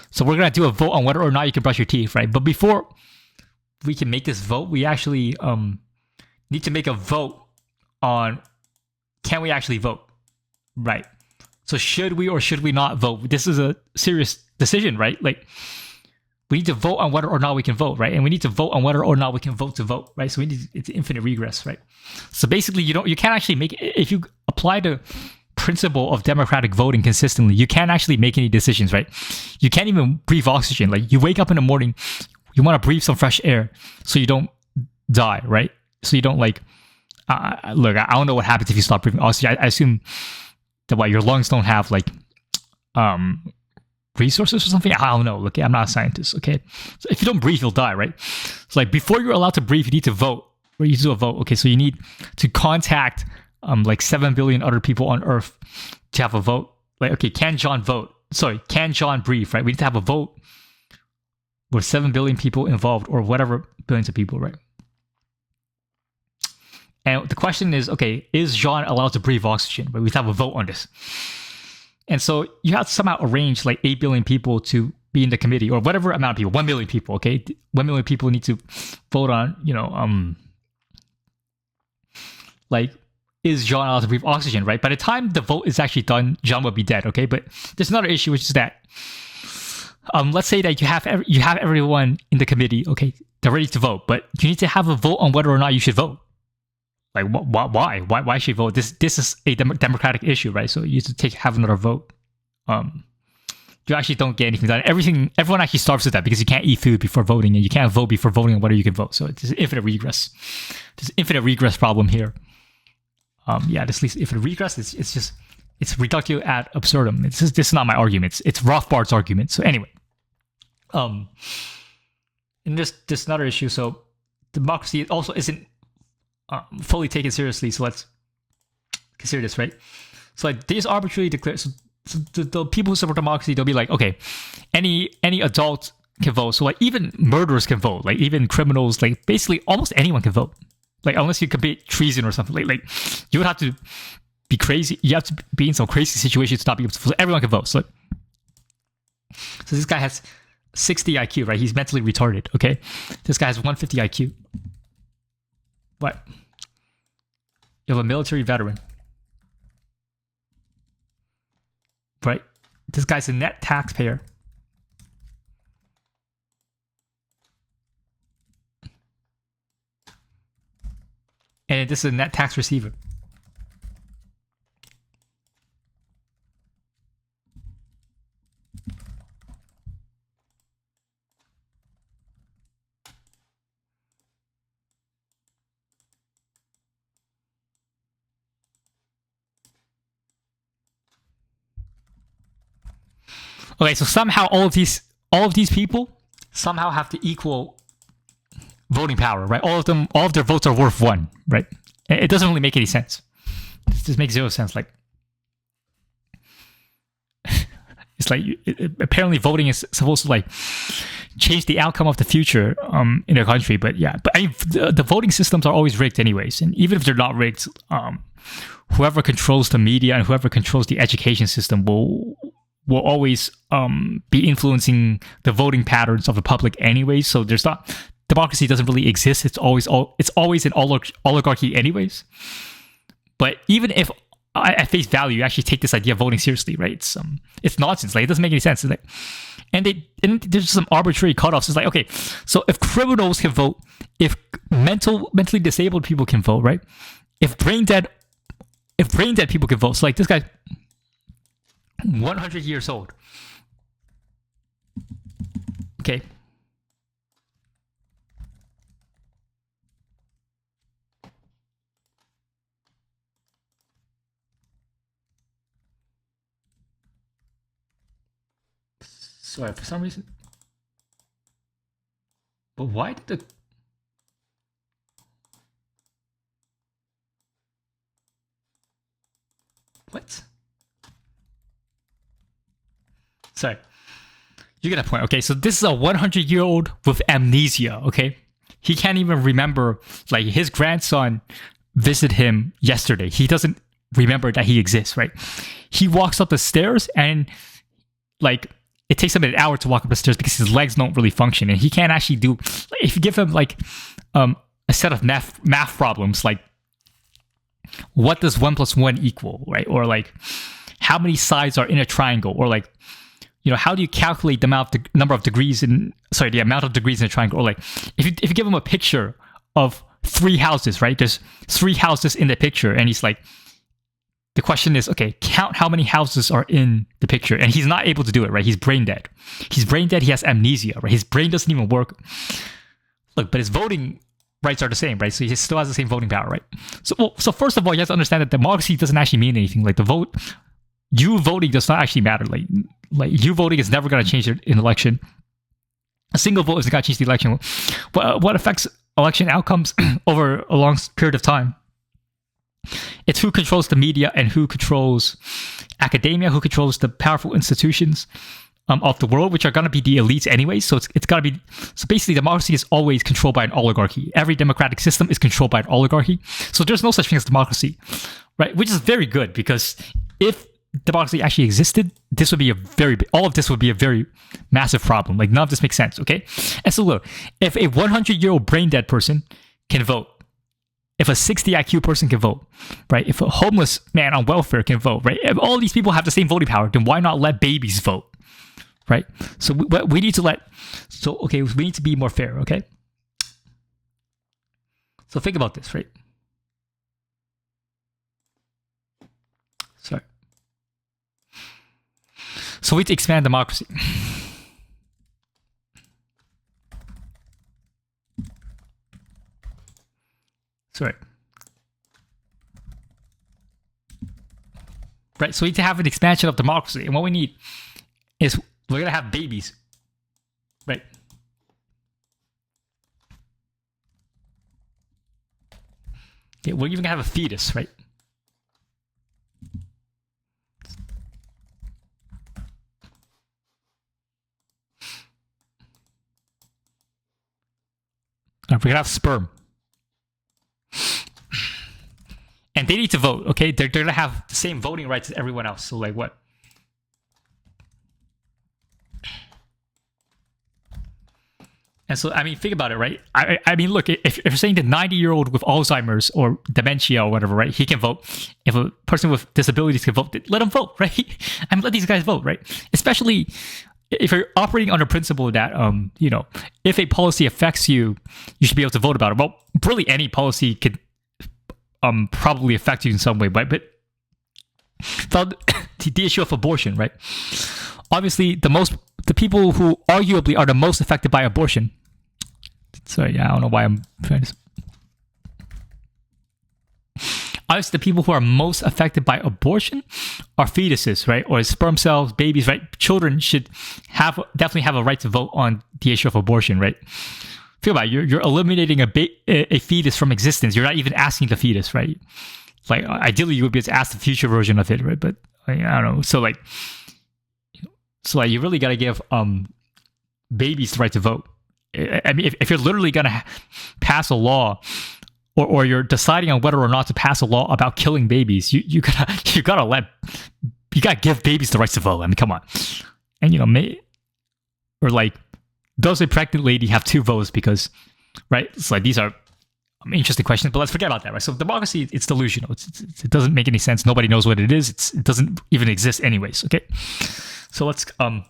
so we're gonna do a vote on whether or not you can brush your teeth, right? But before we can make this vote, we actually need to make a vote on can we actually vote, right? So should we or should we not vote? This is a serious decision, right? Like we need to vote on whether or not we can vote, right? And we need to vote on whether or not we can vote to vote, right? So we need it's infinite regress, right? So basically, you can't actually make if you apply the principle of democratic voting consistently, you can't actually make any decisions, right? You can't even breathe oxygen. Like you wake up in the morning, you want to breathe some fresh air so you don't die, right? So you don't like look. I don't know what happens if you stop breathing oxygen. I assume that your lungs don't have like resources or something. I don't know. Look, I'm not a scientist. Okay, so if you don't breathe, you'll die, right? So like before you're allowed to breathe, you need to vote. Or you do a vote. Okay, so you need to contact like 7 billion other people on Earth to have a vote. Like, okay, can John vote? Sorry, can John breathe? Right? We need to have a vote with 7 billion people involved, or whatever billions of people, right? And the question is, okay, is John allowed to breathe oxygen? But we have a vote on this. And so you have to somehow arrange like 8 billion people to be in the committee, or whatever amount of people, 1 million people, okay? 1 million people need to vote on, like, is John allowed to breathe oxygen, right? By the time the vote is actually done, John will be dead, okay? But there's another issue, which is that, let's say that you have everyone in the committee, okay? They're ready to vote, but you need to have a vote on whether or not you should vote. Like, why should you vote? This is a democratic issue, right? So you have to have another vote. You actually don't get anything done. Everyone actually starves to that because you can't eat food before voting, and you can't vote before voting on whether you can vote. So it's infinite regress. There's an infinite regress problem here. This leads infinite regress. It's reductio ad absurdum. This is not my argument. It's Rothbard's argument. So anyway, and there's another issue. So democracy also isn't fully taken seriously. So let's consider this, right? So like they just arbitrarily declare. So the people who support democracy, they'll be like, okay, any adult can vote. So like even murderers can vote. Like even criminals, like basically almost anyone can vote. Like unless you commit treason or something. Like you would have to be crazy. You have to be in some crazy situation to not be able to vote. So everyone can vote. So this guy has 60 IQ, right? He's mentally retarded. Okay, this guy has 150 IQ. What? You have a military veteran. Right? This guy's a net taxpayer. And this is a net tax receiver. Okay, so somehow all of these people somehow have the equal voting power, right? All of their votes are worth 1, right? It doesn't really make any sense. This makes zero sense. Like, it's it's like apparently voting is supposed to like change the outcome of the future in a country. But yeah, but I mean, the voting systems are always rigged anyways, and even if they're not rigged, whoever controls the media and whoever controls the education system will always be influencing the voting patterns of the public anyways. So there's not, democracy doesn't really exist. It's always an oligarchy anyways. But even if at face value you actually take this idea of voting seriously, right? It's nonsense. Like, it doesn't make any sense. Like, and there's some arbitrary cutoffs. It's like, okay, so if criminals can vote, if mentally disabled people can vote, right? If brain dead people can vote. So like this guy, 100 years old. Okay. Sorry, for some reason. But why did the... What? Sorry. You get a point. Okay, so this is a 100-year-old with amnesia, okay? He can't even remember, like, his grandson visited him yesterday. He doesn't remember that he exists, right? He walks up the stairs and, like, it takes him an hour to walk up the stairs because his legs don't really function, and he can't actually do... If you give him, like, a set of math problems, like, what does 1 + 1 equal, right? Or, like, how many sides are in a triangle? Or, like, you know, how do you calculate the amount of degrees in a triangle? Or, like, if you give him a picture of 3 houses, right? There's 3 houses in the picture, and he's like, the question is, okay, count how many houses are in the picture. And he's not able to do it, right? He's brain dead. He has amnesia, right? His brain doesn't even work. Look, but his voting rights are the same, right? So he still has the same voting power, right? So first of all, you have to understand that democracy doesn't actually mean anything. Like, you voting does not actually matter. Like you voting is never going to change an election. A single vote isn't going to change the election. What affects election outcomes over a long period of time? It's who controls the media and who controls academia, who controls the powerful institutions of the world, which are going to be the elites anyway. So it's got to be... So basically, democracy is always controlled by an oligarchy. Every democratic system is controlled by an oligarchy. So there's no such thing as democracy, right? Which is very good, because if democracy actually existed, all of this would be a very massive problem. Like, none of this makes sense, okay? And so look, if a 100-year-old brain dead person can vote, if a 60 IQ person can vote, right? If a homeless man on welfare can vote, right? If all these people have the same voting power, then why not let babies vote, right? So we need to we need to be more fair, okay? So think about this, right? Sorry. So we need to expand democracy. Sorry. Right, so we need to have an expansion of democracy. And what we need is we're going to have babies. Right. Okay, we're even going to have a fetus, right? We're going to have sperm. And they need to vote, okay? They're going to have the same voting rights as everyone else. So, like, what? And so, I mean, think about it, right? I mean, look, if you're saying the 90-year-old with Alzheimer's or dementia or whatever, right? He can vote. If a person with disabilities can vote, let them vote, right? I mean, let these guys vote, right? Especially if you're operating under principle that, you know, if a policy affects you, you should be able to vote about it. Well, really any policy could probably affect you in some way, but the issue of abortion, right? Obviously, the people who arguably are the most affected by abortion. Sorry, I don't know why I'm trying to... Obviously, the people who are most affected by abortion are fetuses, right? Or sperm cells, babies, right? Children should definitely have a right to vote on the issue of abortion, right? Think about it. You're eliminating a fetus from existence. You're not even asking the fetus, right? Like, ideally, you would be able to ask the future version of it, right? But I don't know. So, like, So like, you really got to give babies the right to vote. I mean, if you're literally going to pass a law, or you're deciding on whether or not to pass a law about killing babies, you gotta give babies the rights to vote. I mean, come on. And or like, does a pregnant lady have 2 votes? Because, right? It's like, these are interesting questions, but let's forget about that, right? So democracy, it's delusional. It doesn't make any sense. Nobody knows what it is. It doesn't even exist anyways. Okay, so let's another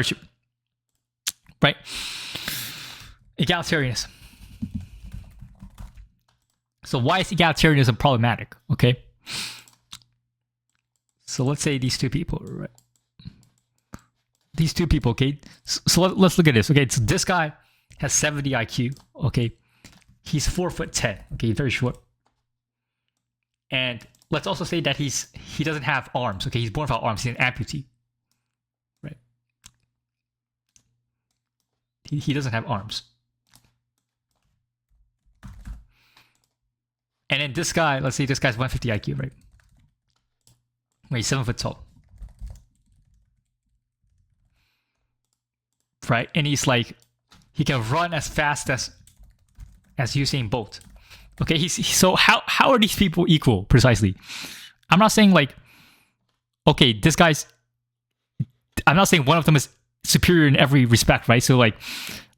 issue, right? Egalitarianism. So why is egalitarianism problematic? Okay, so let's say these 2 people, right? These 2 people, okay. So let's look at this. Okay, so this guy has 70 IQ. Okay, he's 4'10". Okay, very short. And let's also say that he doesn't have arms. Okay, he's born without arms. He's an amputee. Right. He doesn't have arms. And then this guy, let's say this guy's 150 IQ, right? Wait, he's 7 foot tall. Right? And he's like, he can run as fast as Usain Bolt. Okay, so how are these people equal precisely? I'm not saying like, okay, this guy's, I'm not saying one of them is superior in every respect, right? So like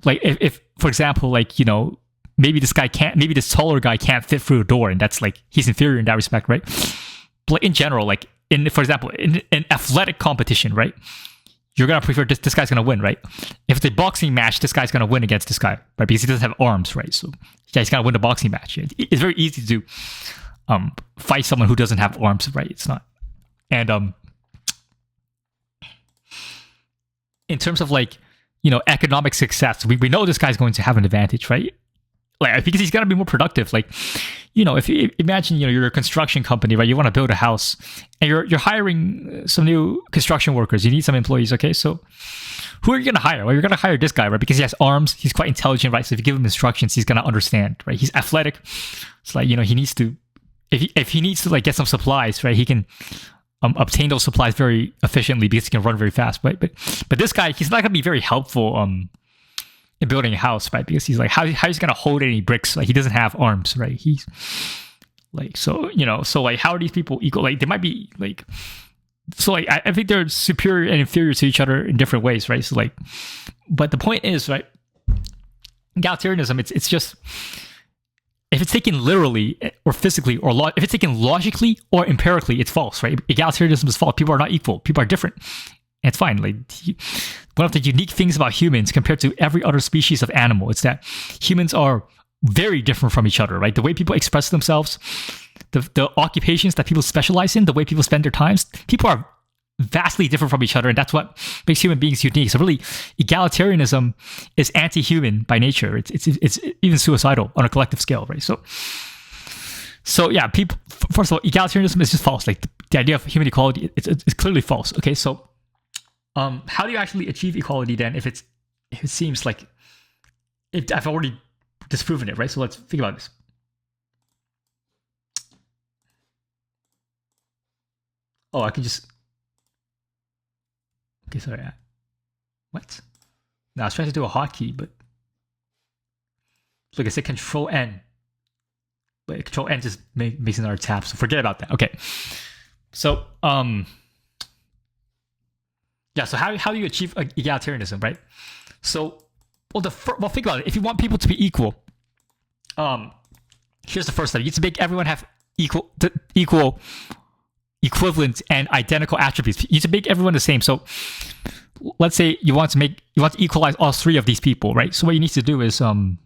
if for example, like, maybe this taller guy can't fit through a door, and that's like, he's inferior in that respect, right? But in general, like for example, in athletic competition, right? You're going to prefer this guy's going to win, right? If it's a boxing match, this guy's going to win against this guy, right? Because he doesn't have arms, right? So yeah, he's going to win the boxing match. It's very easy to fight someone who doesn't have arms, right? It's not. And in terms of like, economic success, we know this guy's going to have an advantage, right? Like, because he's got to be more productive. Like, if you imagine, you're a construction company, right? You want to build a house, and you're hiring some new construction workers. You need some employees, okay? So who are you going to hire? Well, you're going to hire this guy, right? Because he has arms. He's quite intelligent, right? So if you give him instructions, he's going to understand, right? He's athletic. It's like, he needs to, if he needs to like get some supplies, right? He can obtain those supplies very efficiently because he can run very fast, right? But this guy, he's not going to be very helpful in building a house, right? Because he's like, how he's gonna hold any bricks? Like, he doesn't have arms, right? He's like, so like, how are these people equal? Like, they might be like, so like, I think they're superior and inferior to each other in different ways, right? So like, but the point is, right, egalitarianism, it's just, if it's taken literally or physically or if it's taken logically or empirically, it's false, right? Egalitarianism is false. People are not equal. People are different. And it's fine. Like, one of the unique things about humans compared to every other species of animal is that humans are very different from each other, right? The way people express themselves, the occupations that people specialize in, the way people spend their times, people are vastly different from each other, and that's what makes human beings unique. So really, egalitarianism is anti-human by nature. It's even suicidal on a collective scale, right? So yeah, people. First of all, egalitarianism is just false. Like, the idea of human equality, it's clearly false. Okay, so. How do you actually achieve equality then if it seems like I've already disproven it, right? So let's think about this. Oh, I can just... Okay, sorry. What? No, I was trying to do a hotkey, but... Look, I said Control N. But Control N just makes another tab, so forget about that. Okay. So, yeah, so how do you achieve egalitarianism, right? So, well, think about it. If you want people to be equal, here's the first step. You need to make everyone have equal, equivalent, and identical attributes. You need to make everyone the same. So, let's say you want to equalize all 3 of these people, right? So what you need to do is, you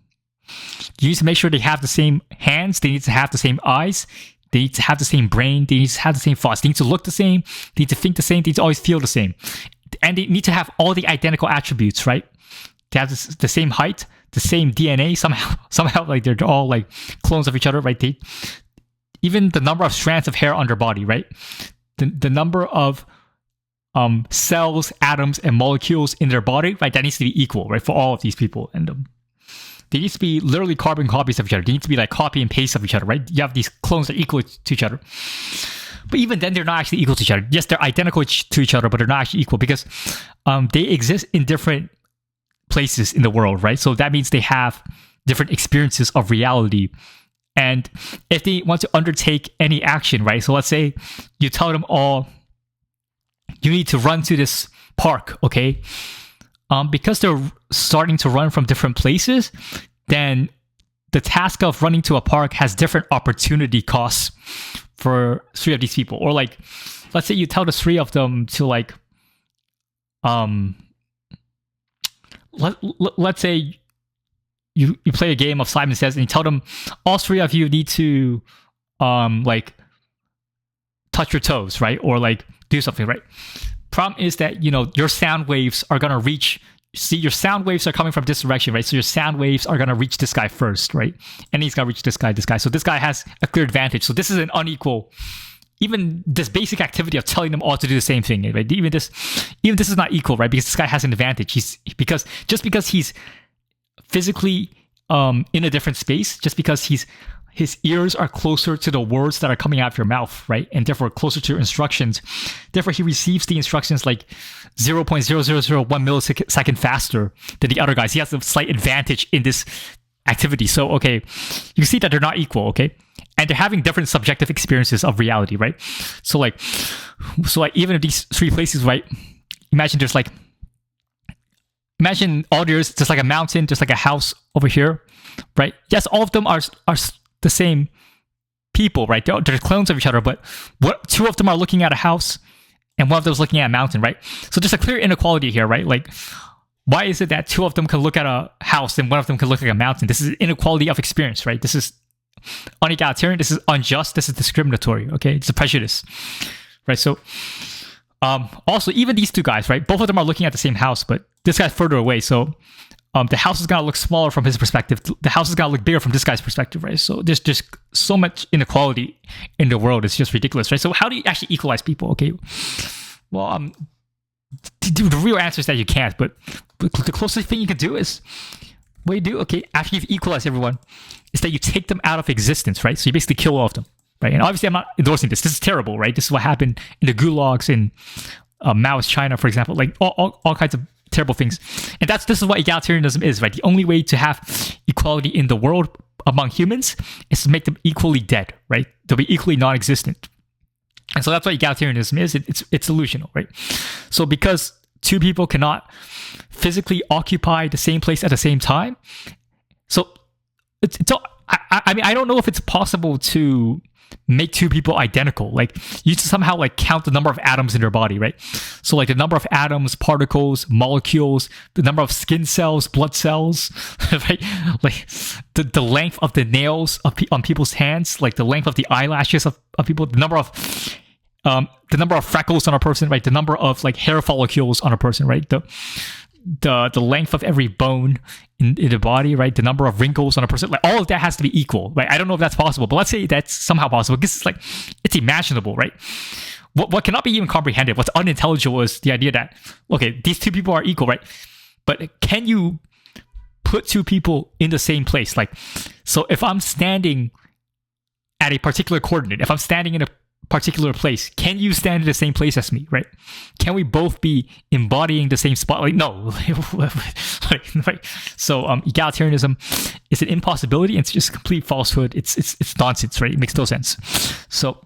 need to make sure they have the same hands. They need to have the same eyes. They need to have the same brain. They need to have the same thoughts. They need to look the same. They need to think the same. They need to always feel the same. And they need to have all the identical attributes, right? They have the same height, the same DNA. Somehow, like, they're all like clones of each other, right? Even the number of strands of hair on their body, right? The number of cells, atoms, and molecules in their body, right? That needs to be equal, right? For all of these people. And they need to be literally carbon copies of each other. They need to be like copy and paste of each other, right? You have these clones that are equal to each other. But even then, they're not actually equal to each other. Yes, they're identical to each other, but they're not actually equal because they exist in different places in the world, right? So that means they have different experiences of reality. And if they want to undertake any action, right? So let's say you tell them all, you need to run to this park, okay? Because they're starting to run from different places, then the task of running to a park has different opportunity costs for three of these people. Or like, let's say you tell the three of them to like, let's say you play a game of Simon Says and you tell them all three of you need to like touch your toes, right? Or like do something, right? Problem is that, your sound waves are going to reach, see, your sound waves are coming from this direction, right? So your sound waves are going to reach this guy first, right? And he's going to reach this guy. So this guy has a clear advantage. So this is an unequal, even this basic activity of telling them all to do the same thing, right? Even this is not equal, right? Because this guy has an advantage. Because he's physically in a different space, just because his ears are closer to the words that are coming out of your mouth, right? And therefore closer to your instructions. Therefore, he receives the instructions like 0.0001 millisecond faster than the other guys. He has a slight advantage in this activity. So, okay, you see that they're not equal, okay? And they're having different subjective experiences of reality, right? So like even if these three places, right? Imagine all there's just like a mountain, just like a house over here, right? Yes, all of them are the same people, right? They're clones of each other, but two of them are looking at a house and one of them is looking at a mountain, right? So there's a clear inequality here, right? Like, why is it that two of them can look at a house and one of them can look at a mountain? This is inequality of experience, right? This is unegalitarian, this is unjust, this is discriminatory, okay? It's a prejudice, right? So also, even these two guys, right? Both of them are looking at the same house, but this guy's further away, so the house is gonna look smaller from his perspective. The house is gonna look bigger from this guy's perspective, right? So there's just so much inequality in the world. It's just ridiculous, right? So how do you actually equalize people? Okay, well, the real answer is that you can't. But the closest thing you can do is what you do. Okay, after you've equalized everyone, is that you take them out of existence, right? So you basically kill all of them, right? And obviously, I'm not endorsing this. This is terrible, right? This is what happened in the gulags in Maoist China, for example. Like all kinds of terrible things. And this is what egalitarianism is, right? The only way to have equality in the world among humans is to make them equally dead, right? They'll be equally non-existent. And so that's what egalitarianism is. It's illusional, right? So because two people cannot physically occupy the same place at the same time, so I don't know if it's possible to make two people identical. Like, you somehow like count the number of atoms in their body, right? So like the number of atoms, particles, molecules, the number of skin cells, blood cells, right? Like the length of the nails on people's hands, like the length of the eyelashes of people, the number of freckles on a person, right? The number of like hair follicles on a person, right? The length of every bone in the body, right? The number of wrinkles on a person, like all of that has to be equal, right? I don't know if that's possible, but let's say that's somehow possible. Because it's imaginable, right? What cannot be even comprehended, what's unintelligible is the idea that, okay, these two people are equal, right? But can you put two people in the same place? Like, so if I'm standing at a particular coordinate, if I'm standing in a particular place, can you stand in the same place as me, right? Can we both be embodying the same spot? Like, no. Right? So egalitarianism is an impossibility. It's just complete falsehood. It's nonsense, right? It makes no sense. So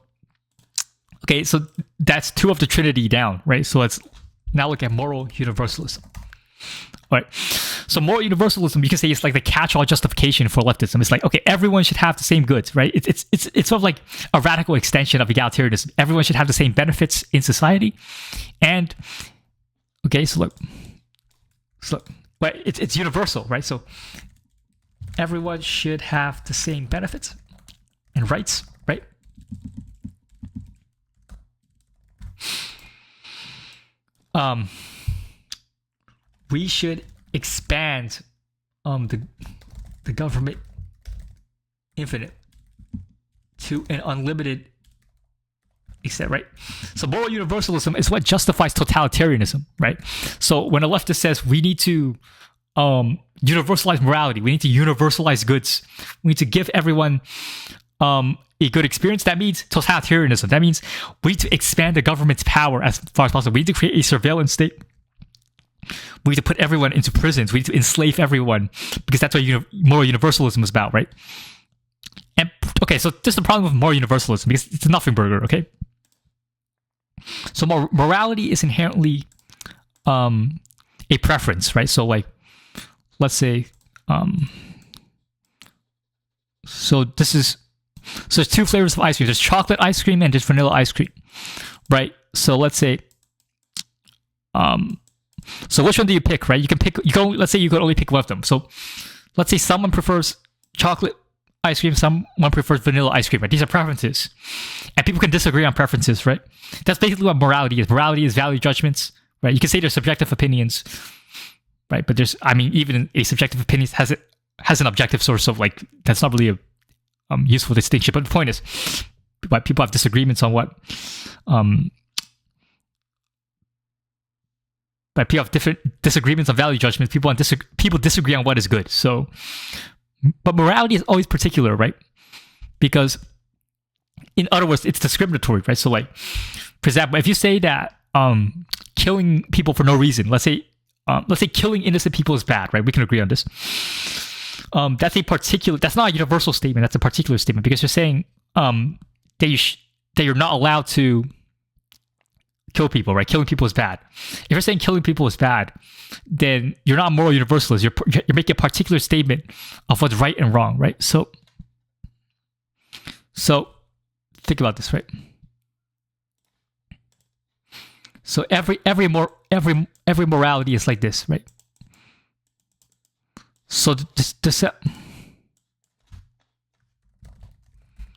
okay, so that's two of the Trinity down, right? So let's now look at moral universalism. All right. So moral universalism, you can say it's like the catch-all justification for leftism. It's like, okay, everyone should have the same goods, right? It's sort of like a radical extension of egalitarianism. Everyone should have the same benefits in society. And okay, so look, but it's universal, right? So everyone should have the same benefits and rights, right? We should expand the government infinite to an unlimited extent, right? So moral universalism is what justifies totalitarianism, right? So when a leftist says we need to universalize morality, we need to universalize goods, we need to give everyone a good experience, that means totalitarianism. That means we need to expand the government's power as far as possible. We need to create a surveillance state. We need to put everyone into prisons. We need to enslave everyone, because that's what moral universalism is about, right? And okay, so this is the problem with moral universalism, because it's a nothing burger, okay? So morality is inherently a preference, right? So like, let's say, so there's two flavors of ice cream. There's chocolate ice cream and there's vanilla ice cream, right? So let's say, so which one do you pick, right? Let's say you could only pick one of them. So let's say someone prefers chocolate ice cream, someone prefers vanilla ice cream, right? These are preferences. And people can disagree on preferences, right? That's basically what morality is. Morality is value judgments, right? You can say they're subjective opinions, right? But even a subjective opinion has an objective source of, like, that's not really a useful distinction. But the point is, people have disagreements on what, but people have different disagreements on value judgments. People disagree on what is good. So, but morality is always particular, right? Because, in other words, it's discriminatory, right? So, like, for example, if you say that killing people for no reason, let's say killing innocent people is bad, right? We can agree on this. That's not a universal statement. That's a particular statement, because you're saying that you're not allowed to kill people, right? Killing people is bad. If you're saying killing people is bad, then you're not a moral universalist. You're making a particular statement of what's right and wrong, right? So think about this, right? So every morality is like this, right? So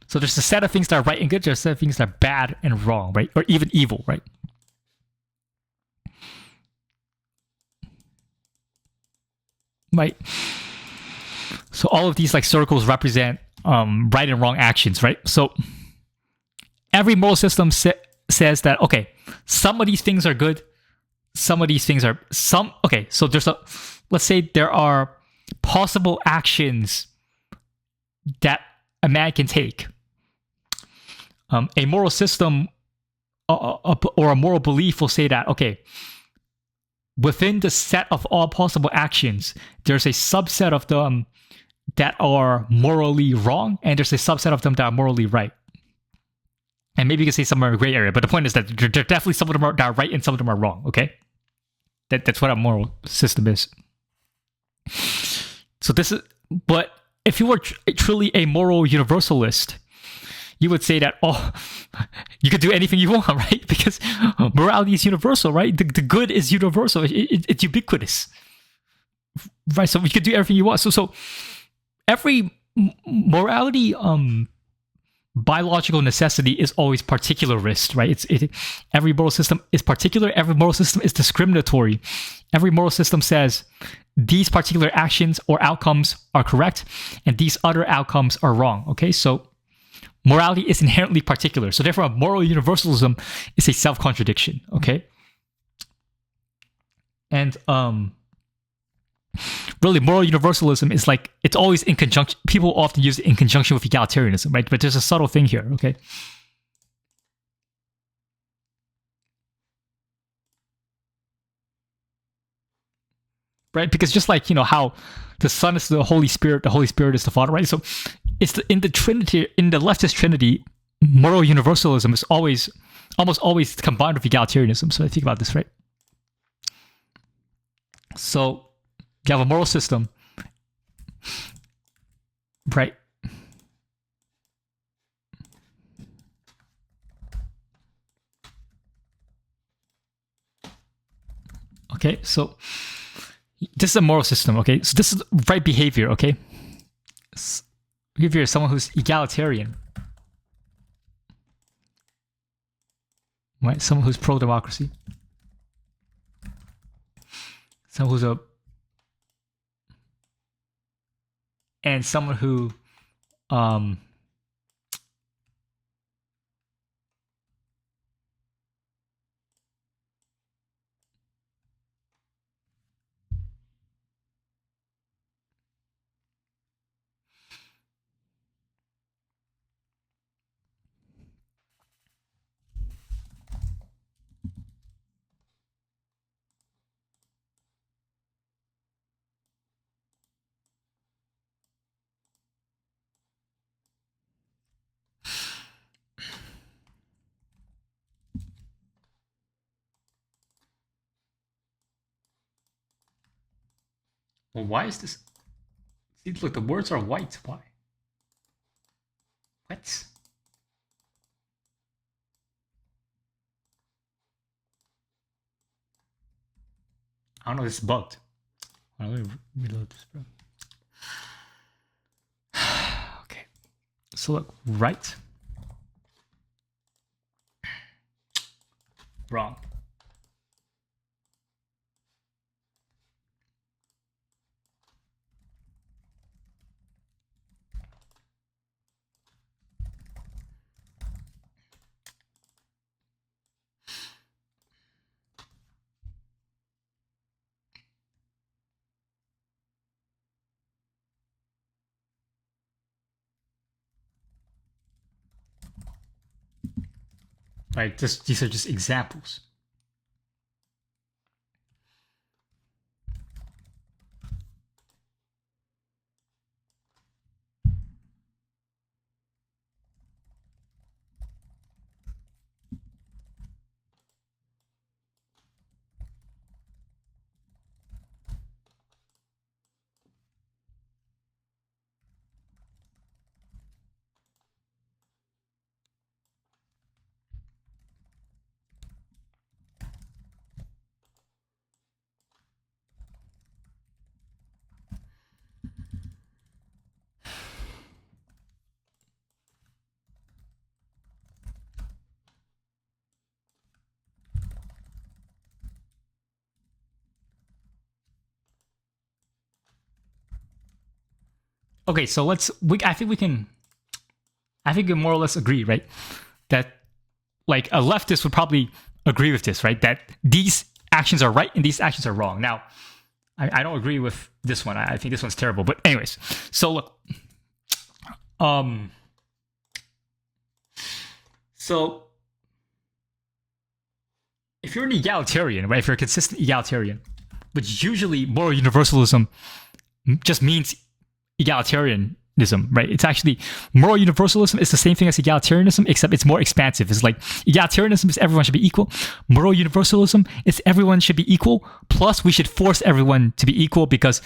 so there's a set of things that are right and good. There's a set of things that are bad and wrong, right? Or even evil, right? Right. So all of these, like, circles represent right and wrong actions, right? So every moral system says that, okay, some of these things are good, some of these things are okay. So let's say there are possible actions that a man can take. A moral system or a moral belief will say that, okay, within the set of all possible actions, there's a subset of them that are morally wrong, and there's a subset of them that are morally right. And maybe you can say some are in a gray area, but the point is that there are definitely some of them that are right and some of them are wrong, okay? That's what a moral system is. So but if you were truly a moral universalist, you would say that, you could do anything you want, right? Because morality is universal, right? The good is universal. It's ubiquitous, right? So you could do everything you want. So every morality, biological necessity is always particularist, right? Every moral system is particular. Every moral system is discriminatory. Every moral system says these particular actions or outcomes are correct, and these other outcomes are wrong. Okay, so morality is inherently particular. So therefore, moral universalism is a self-contradiction. Okay, and really, moral universalism is like, it's always in conjunction. People often use it in conjunction with egalitarianism, right? But there's a subtle thing here. Okay. Right, because just like, how the Son is the Holy Spirit is the Father, right? So in the Trinity, in the leftist Trinity, moral universalism is almost always combined with egalitarianism. So I think about this, right? So you have a moral system, right? Okay, so this is a moral system, okay? So this is right behavior, okay? Behavior is someone who's egalitarian, right? Someone who's pro-democracy. Someone who's and someone who Well, why is this? See, look, the words are white. Why? What? I don't know. This is bugged. Let me reload this, bro. Okay. So look, right. Wrong. Right. These are just examples. Okay, so I think we more or less agree, right? That like a leftist would probably agree with this, right? That these actions are right and these actions are wrong. Now, I don't agree with this one. I think this one's terrible. But anyways, so look, so if you're an egalitarian, right? If you're a consistent egalitarian, which usually moral universalism just means egalitarianism, right? It's actually moral universalism is the same thing as egalitarianism, except it's more expansive. It's like egalitarianism is everyone should be equal. Moral universalism is everyone should be equal. Plus, we should force everyone to be equal because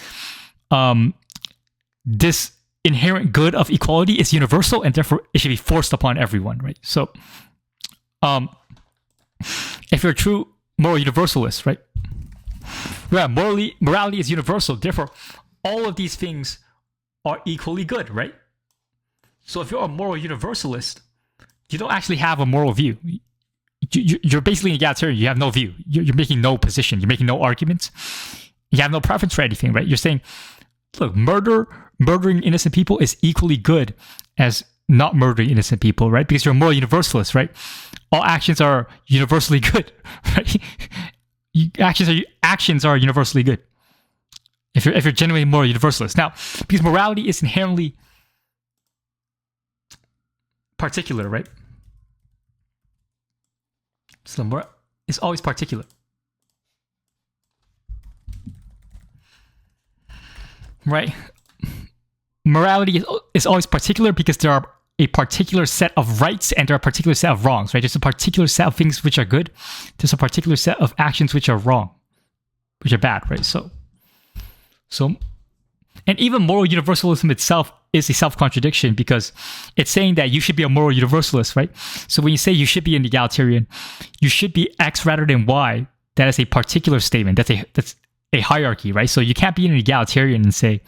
this inherent good of equality is universal, and therefore it should be forced upon everyone, right? So, if you're a true moral universalist, right? Yeah, morality is universal. Therefore, all of these things are equally good, right? So if you're a moral universalist, you don't actually have a moral view. You're basically an egalitarian. You have no view. You're making no position. You're making no arguments. You have no preference for anything, right? You're saying, look, murdering innocent people is equally good as not murdering innocent people, right? Because you're a moral universalist, right? All actions are universally good, right? Actions are universally good. If you're genuinely moral universalist. Now, because morality is inherently particular, right? So it's always particular. Right? Morality is always particular because there are a particular set of rights and there are a particular set of wrongs, right? There's a particular set of things which are good. There's a particular set of actions which are wrong, which are bad, right? So, and even moral universalism itself is a self-contradiction because it's saying that you should be a moral universalist, right? So when you say you should be an egalitarian, you should be X rather than Y. That is a particular statement. That's a hierarchy, right? So you can't be an egalitarian and say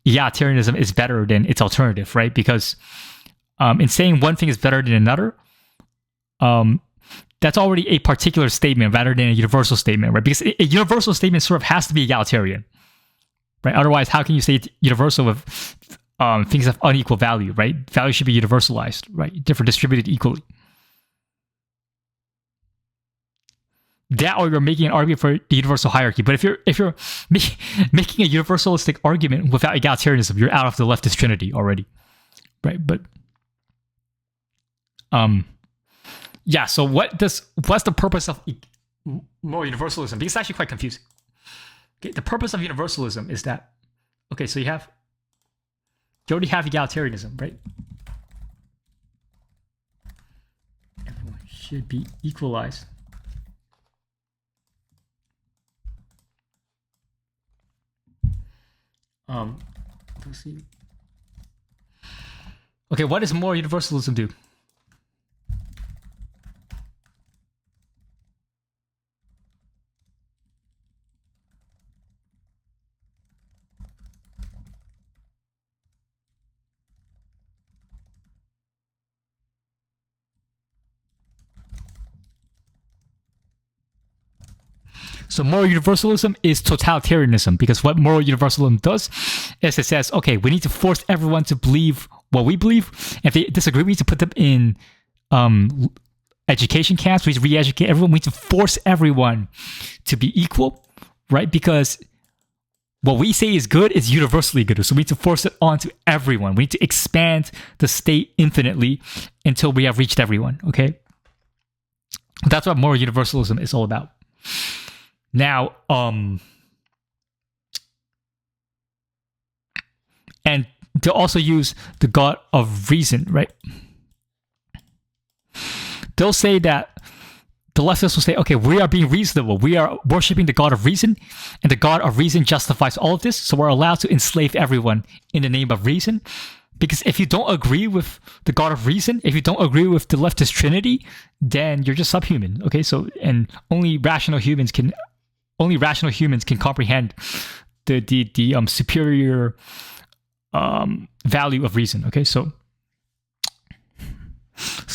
egalitarianism is better than its alternative, right? Because in saying one thing is better than another, that's already a particular statement rather than a universal statement, right? Because a universal statement sort of has to be egalitarian. Right? Otherwise, how can you say it's universal with things of unequal value, right? Value should be universalized, right? Different distributed equally. That or you're making an argument for the universal hierarchy. But if you're making a universalistic argument without egalitarianism, you're out of the leftist trinity already, right? But yeah. So what's the purpose of moral universalism? Because it's actually quite confusing. Okay, the purpose of universalism is that, okay, so you already have egalitarianism, right? Everyone should be equalized. Let's see. Okay, what does moral universalism do? So moral universalism is totalitarianism, because what moral universalism does is it says, okay, we need to force everyone to believe what we believe. If they disagree, we need to put them in education camps. We need to re-educate everyone. We need to force everyone to be equal, right? Because what we say is good is universally good. So we need to force it onto everyone. We need to expand the state infinitely until we have reached everyone, okay? That's what moral universalism is all about. Now, and they'll also use the God of reason, right? They'll say that the leftists will say, okay, we are being reasonable. We are worshiping the God of reason, and the God of reason justifies all of this. So we're allowed to enslave everyone in the name of reason. Because if you don't agree with the God of reason, if you don't agree with the leftist Trinity, then you're just subhuman. Okay, so and only rational humans can comprehend the superior value of reason. Okay, so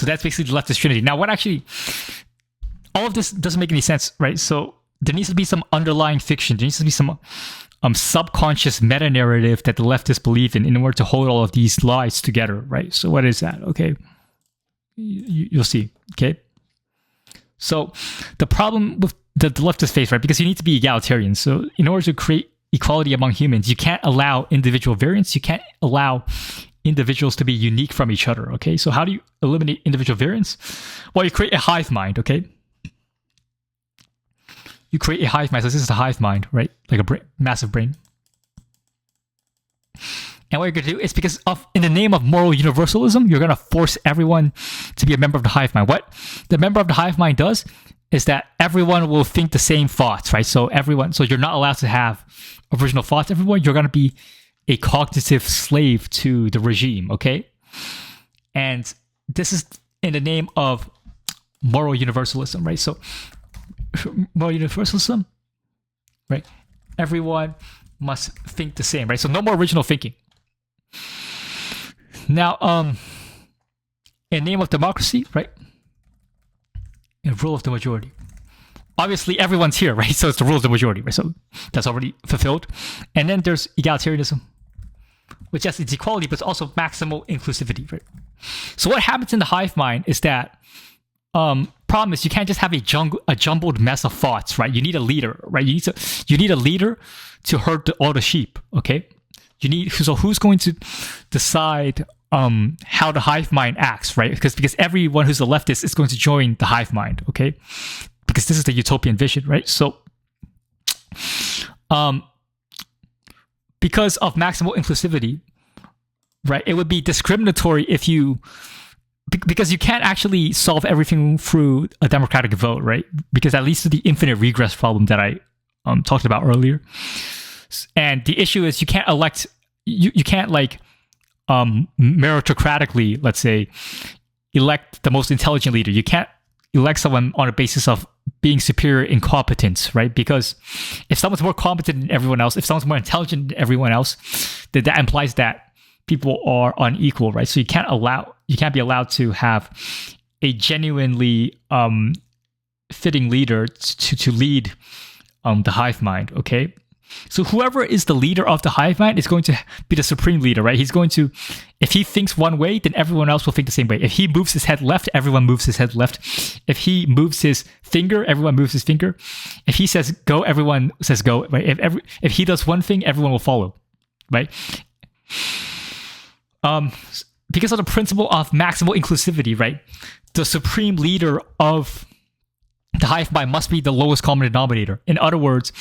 that's basically the leftist Trinity. Now, what actually, all of this doesn't make any sense, right? So there needs to be some underlying fiction. There needs to be some subconscious meta-narrative that the leftists believe in order to hold all of these lies together, right? So what is that? Okay, you'll see. Okay, so the problem with the leftist face, right? Because you need to be egalitarian. So in order to create equality among humans, you can't allow individual variance. You can't allow individuals to be unique from each other. Okay, so how do you eliminate individual variance? Well, you create a hive mind. Okay, you create a hive mind. So this is the hive mind, right? Like a massive brain. And what you're going to do is, because of, in the name of moral universalism, you're going to force everyone to be a member of the hive mind. What the member of the hive mind does is that everyone will think the same thoughts, right? So you're not allowed to have original thoughts. Everyone, you're going to be a cognitive slave to the regime, okay? And this is in the name of moral universalism, right? So moral universalism, right? Everyone must think the same, right? So no more original thinking. Now, in the name of democracy, right? In rule of the majority. Obviously, everyone's here, right? So it's the rule of the majority, right? So that's already fulfilled. And then there's egalitarianism, which has its equality, but it's also maximal inclusivity, right? So what happens in the hive mind is that problem is you can't just have a jumbled mess of thoughts, right? You need a leader, right? You need a leader to herd all the sheep, okay? So who's going to decide how the hive mind acts, right? Because everyone who's a leftist is going to join the hive mind, okay? Because this is the utopian vision, right? So because of maximal inclusivity, right, it would be discriminatory if because you can't actually solve everything through a democratic vote, right? Because that leads to the infinite regress problem that I talked about earlier. And the issue is you can't elect, you can't like meritocratically, let's say, elect the most intelligent leader. You can't elect someone on a basis of being superior in competence, right? Because if someone's more competent than everyone else, if someone's more intelligent than everyone else, then that implies that people are unequal, right? So you can't be allowed to have a genuinely fitting leader to lead the hive mind, okay? So whoever is the leader of the hive mind is going to be the supreme leader, right? He's going to, if he thinks one way, then everyone else will think the same way. If he moves his head left, everyone moves his head left. If he moves his finger, everyone moves his finger. If he says go, everyone says go, right? If he does one thing, everyone will follow, right? Because of the principle of maximal inclusivity, right? The supreme leader of the hive mind must be the lowest common denominator. In other words,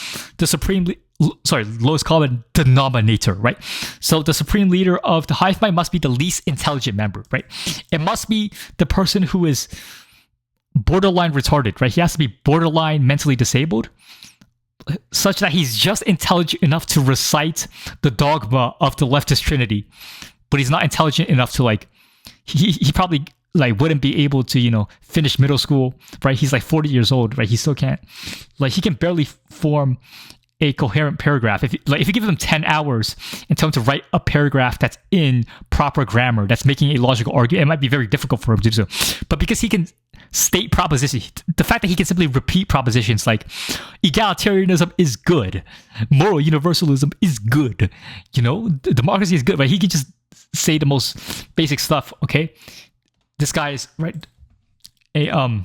lowest common denominator, right? So the supreme leader of the hive mind must be the least intelligent member, right? It must be the person who is borderline retarded, right? He has to be borderline mentally disabled. such that he's just intelligent enough to recite the dogma of the leftist Trinity, but he's not intelligent enough to like, he probably like wouldn't be able to, you know, finish middle school, right? He's like 40 years old, right? He still can't, like, he can barely form a coherent paragraph. If you give him 10 hours and tell him to write a paragraph that's in proper grammar, that's making a logical argument, it might be very difficult for him to do so. But because he can state propositions, the fact that he can simply repeat propositions like egalitarianism is good, moral universalism is good, you know, democracy is good, right? He can just say the most basic stuff, okay? This guy is, right, a,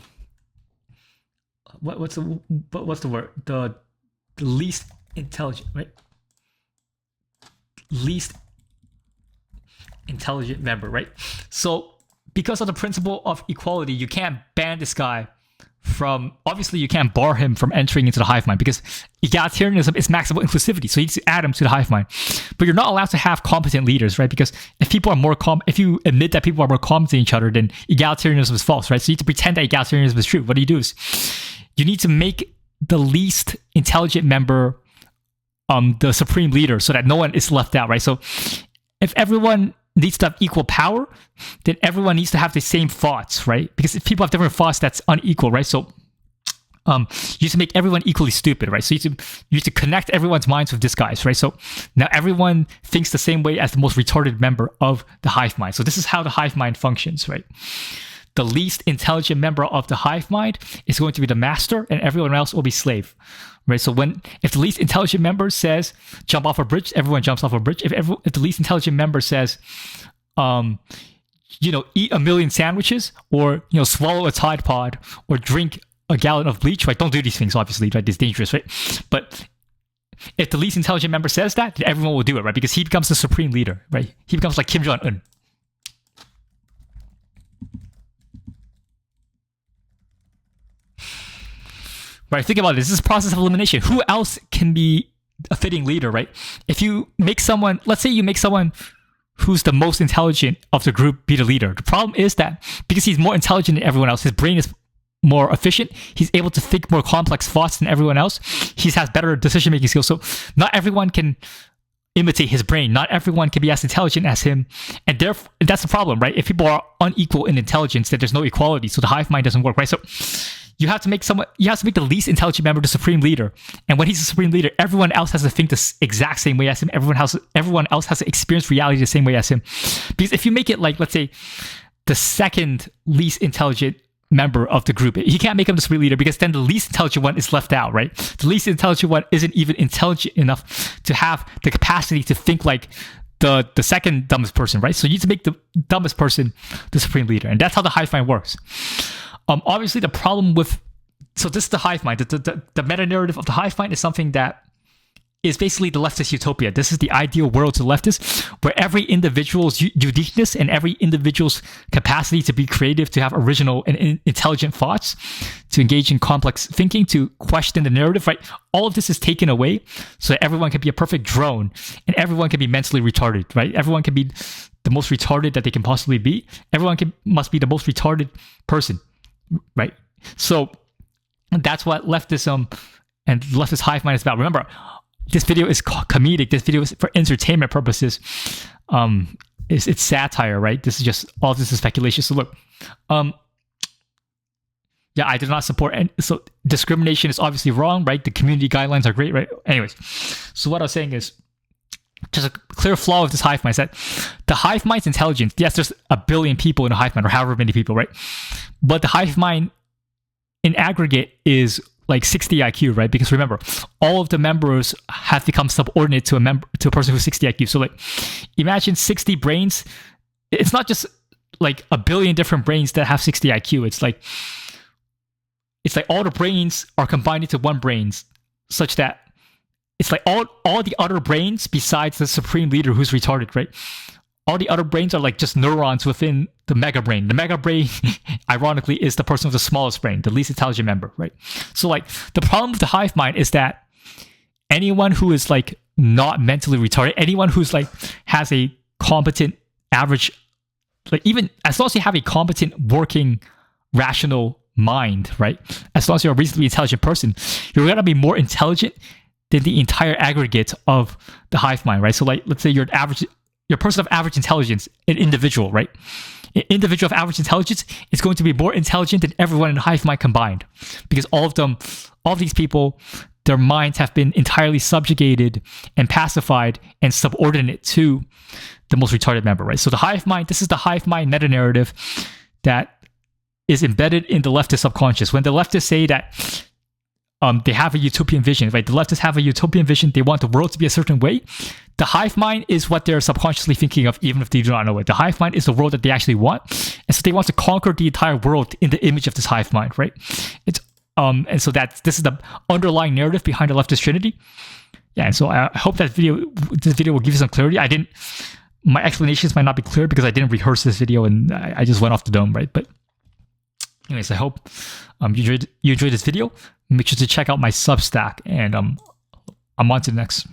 what's the word? The least intelligent, right? Least intelligent member, right? So because of the principle of equality, you can't ban this guy from, obviously you can't bar him from entering into the hive mind because egalitarianism is maximal inclusivity. So you need to add him to the hive mind. But you're not allowed to have competent leaders, right? Because if people are more if you admit that people are more competent than each other, then egalitarianism is false, right? So you need to pretend that egalitarianism is true. What do is you need to make the least intelligent member the supreme leader so that no one is left out, right? So if everyone needs to have equal power, then everyone needs to have the same thoughts, right? Because if people have different thoughts, that's unequal, right? So you need to make everyone equally stupid, right? So you need to connect everyone's minds with this guys, right? So now everyone thinks the same way as the most retarded member of the hive mind. So this is how the hive mind functions, right? The least intelligent member of the hive mind is going to be the master, and everyone else will be slave, right? So if the least intelligent member says jump off a bridge, everyone jumps off a bridge. If the least intelligent member says, you know, eat a million sandwiches, or, you know, swallow a Tide Pod, or drink a gallon of bleach, right? Don't do these things, obviously, right? It's dangerous, right? But if the least intelligent member says that, then everyone will do it, right? Because he becomes the supreme leader, right? He becomes like Kim Jong-un. Right, think about this. This is process of elimination. Who else can be a fitting leader, right? If you make someone, let's say you make someone who's the most intelligent of the group be the leader. The problem is that because he's more intelligent than everyone else, his brain is more efficient, he's able to think more complex thoughts than everyone else, he has better decision-making skills. So not everyone can imitate his brain. Not everyone can be as intelligent as him. And therefore, that's the problem, right? If people are unequal in intelligence, then there's no equality. So the hive mind doesn't work, right? So you have to make the least intelligent member the supreme leader. And when he's the supreme leader, everyone else has to think the exact same way as him. Everyone else has to experience reality the same way as him. Because if you make it like, let's say, the second least intelligent member of the group, he can't make him the supreme leader because then the least intelligent one is left out, right? The least intelligent one isn't even intelligent enough to have the capacity to think like the second dumbest person, right? So you need to make the dumbest person the supreme leader. And that's how the hive mind works. Obviously, the problem with... So this is the hive mind. The meta-narrative of the hive mind is something that is basically the leftist utopia. This is the ideal world to leftists, where every individual's uniqueness and every individual's capacity to be creative, to have original and intelligent thoughts, to engage in complex thinking, to question the narrative, right? All of this is taken away so that everyone can be a perfect drone and everyone can be mentally retarded, right? Everyone can be the most retarded that they can possibly be. Everyone must be the most retarded person, right? So that's what leftism and leftist hive mind is about. Remember, this video is comedic. This video is for entertainment purposes. It's satire, right? This is just all this is speculation. So look, yeah, I do not support. And so discrimination is obviously wrong, right? The community guidelines are great, right? Anyways, so what I was saying is just a clear flaw of this hive mind is that the hive mind's intelligence. Yes, there's a billion people in a hive mind, or however many people, right? But the hive mind in aggregate is like 60 IQ, right? Because remember, all of the members have become subordinate to a person who's 60 IQ. So like, imagine 60 brains. It's not just like a billion different brains that have 60 IQ. It's like all the brains are combined into one brain, such that it's like all the other brains besides the supreme leader who's retarded, right? All the other brains are like just neurons within the mega brain. The mega brain, ironically, is the person with the smallest brain, the least intelligent member, right? So like the problem with the hive mind is that anyone who is like not mentally retarded, anyone who's like has a competent average, like even as long as you have a competent working rational mind, right? As long as you're a reasonably intelligent person, you're going to be more intelligent than the entire aggregate of the hive mind, right? So like, let's say you're a person of average intelligence, an individual, right? An individual of average intelligence is going to be more intelligent than everyone in the hive mind combined, because all of these people, their minds have been entirely subjugated and pacified and subordinate to the most retarded member, right? So the hive mind, this is the hive mind meta-narrative that is embedded in the leftist subconscious. When the leftists say that they have a utopian vision, right? The leftists have a utopian vision. They want the world to be a certain way. The hive mind is what they're subconsciously thinking of, even if they do not know it. The hive mind is the world that they actually want. And so they want to conquer the entire world in the image of this hive mind, right? It's and so this is the underlying narrative behind the leftist trinity. Yeah, and so I hope this video will give you some clarity. My explanations might not be clear because I didn't rehearse this video and I just went off the dome, right? But anyways, I hope you enjoyed this video. Make sure to check out my Substack, and I'm on to the next.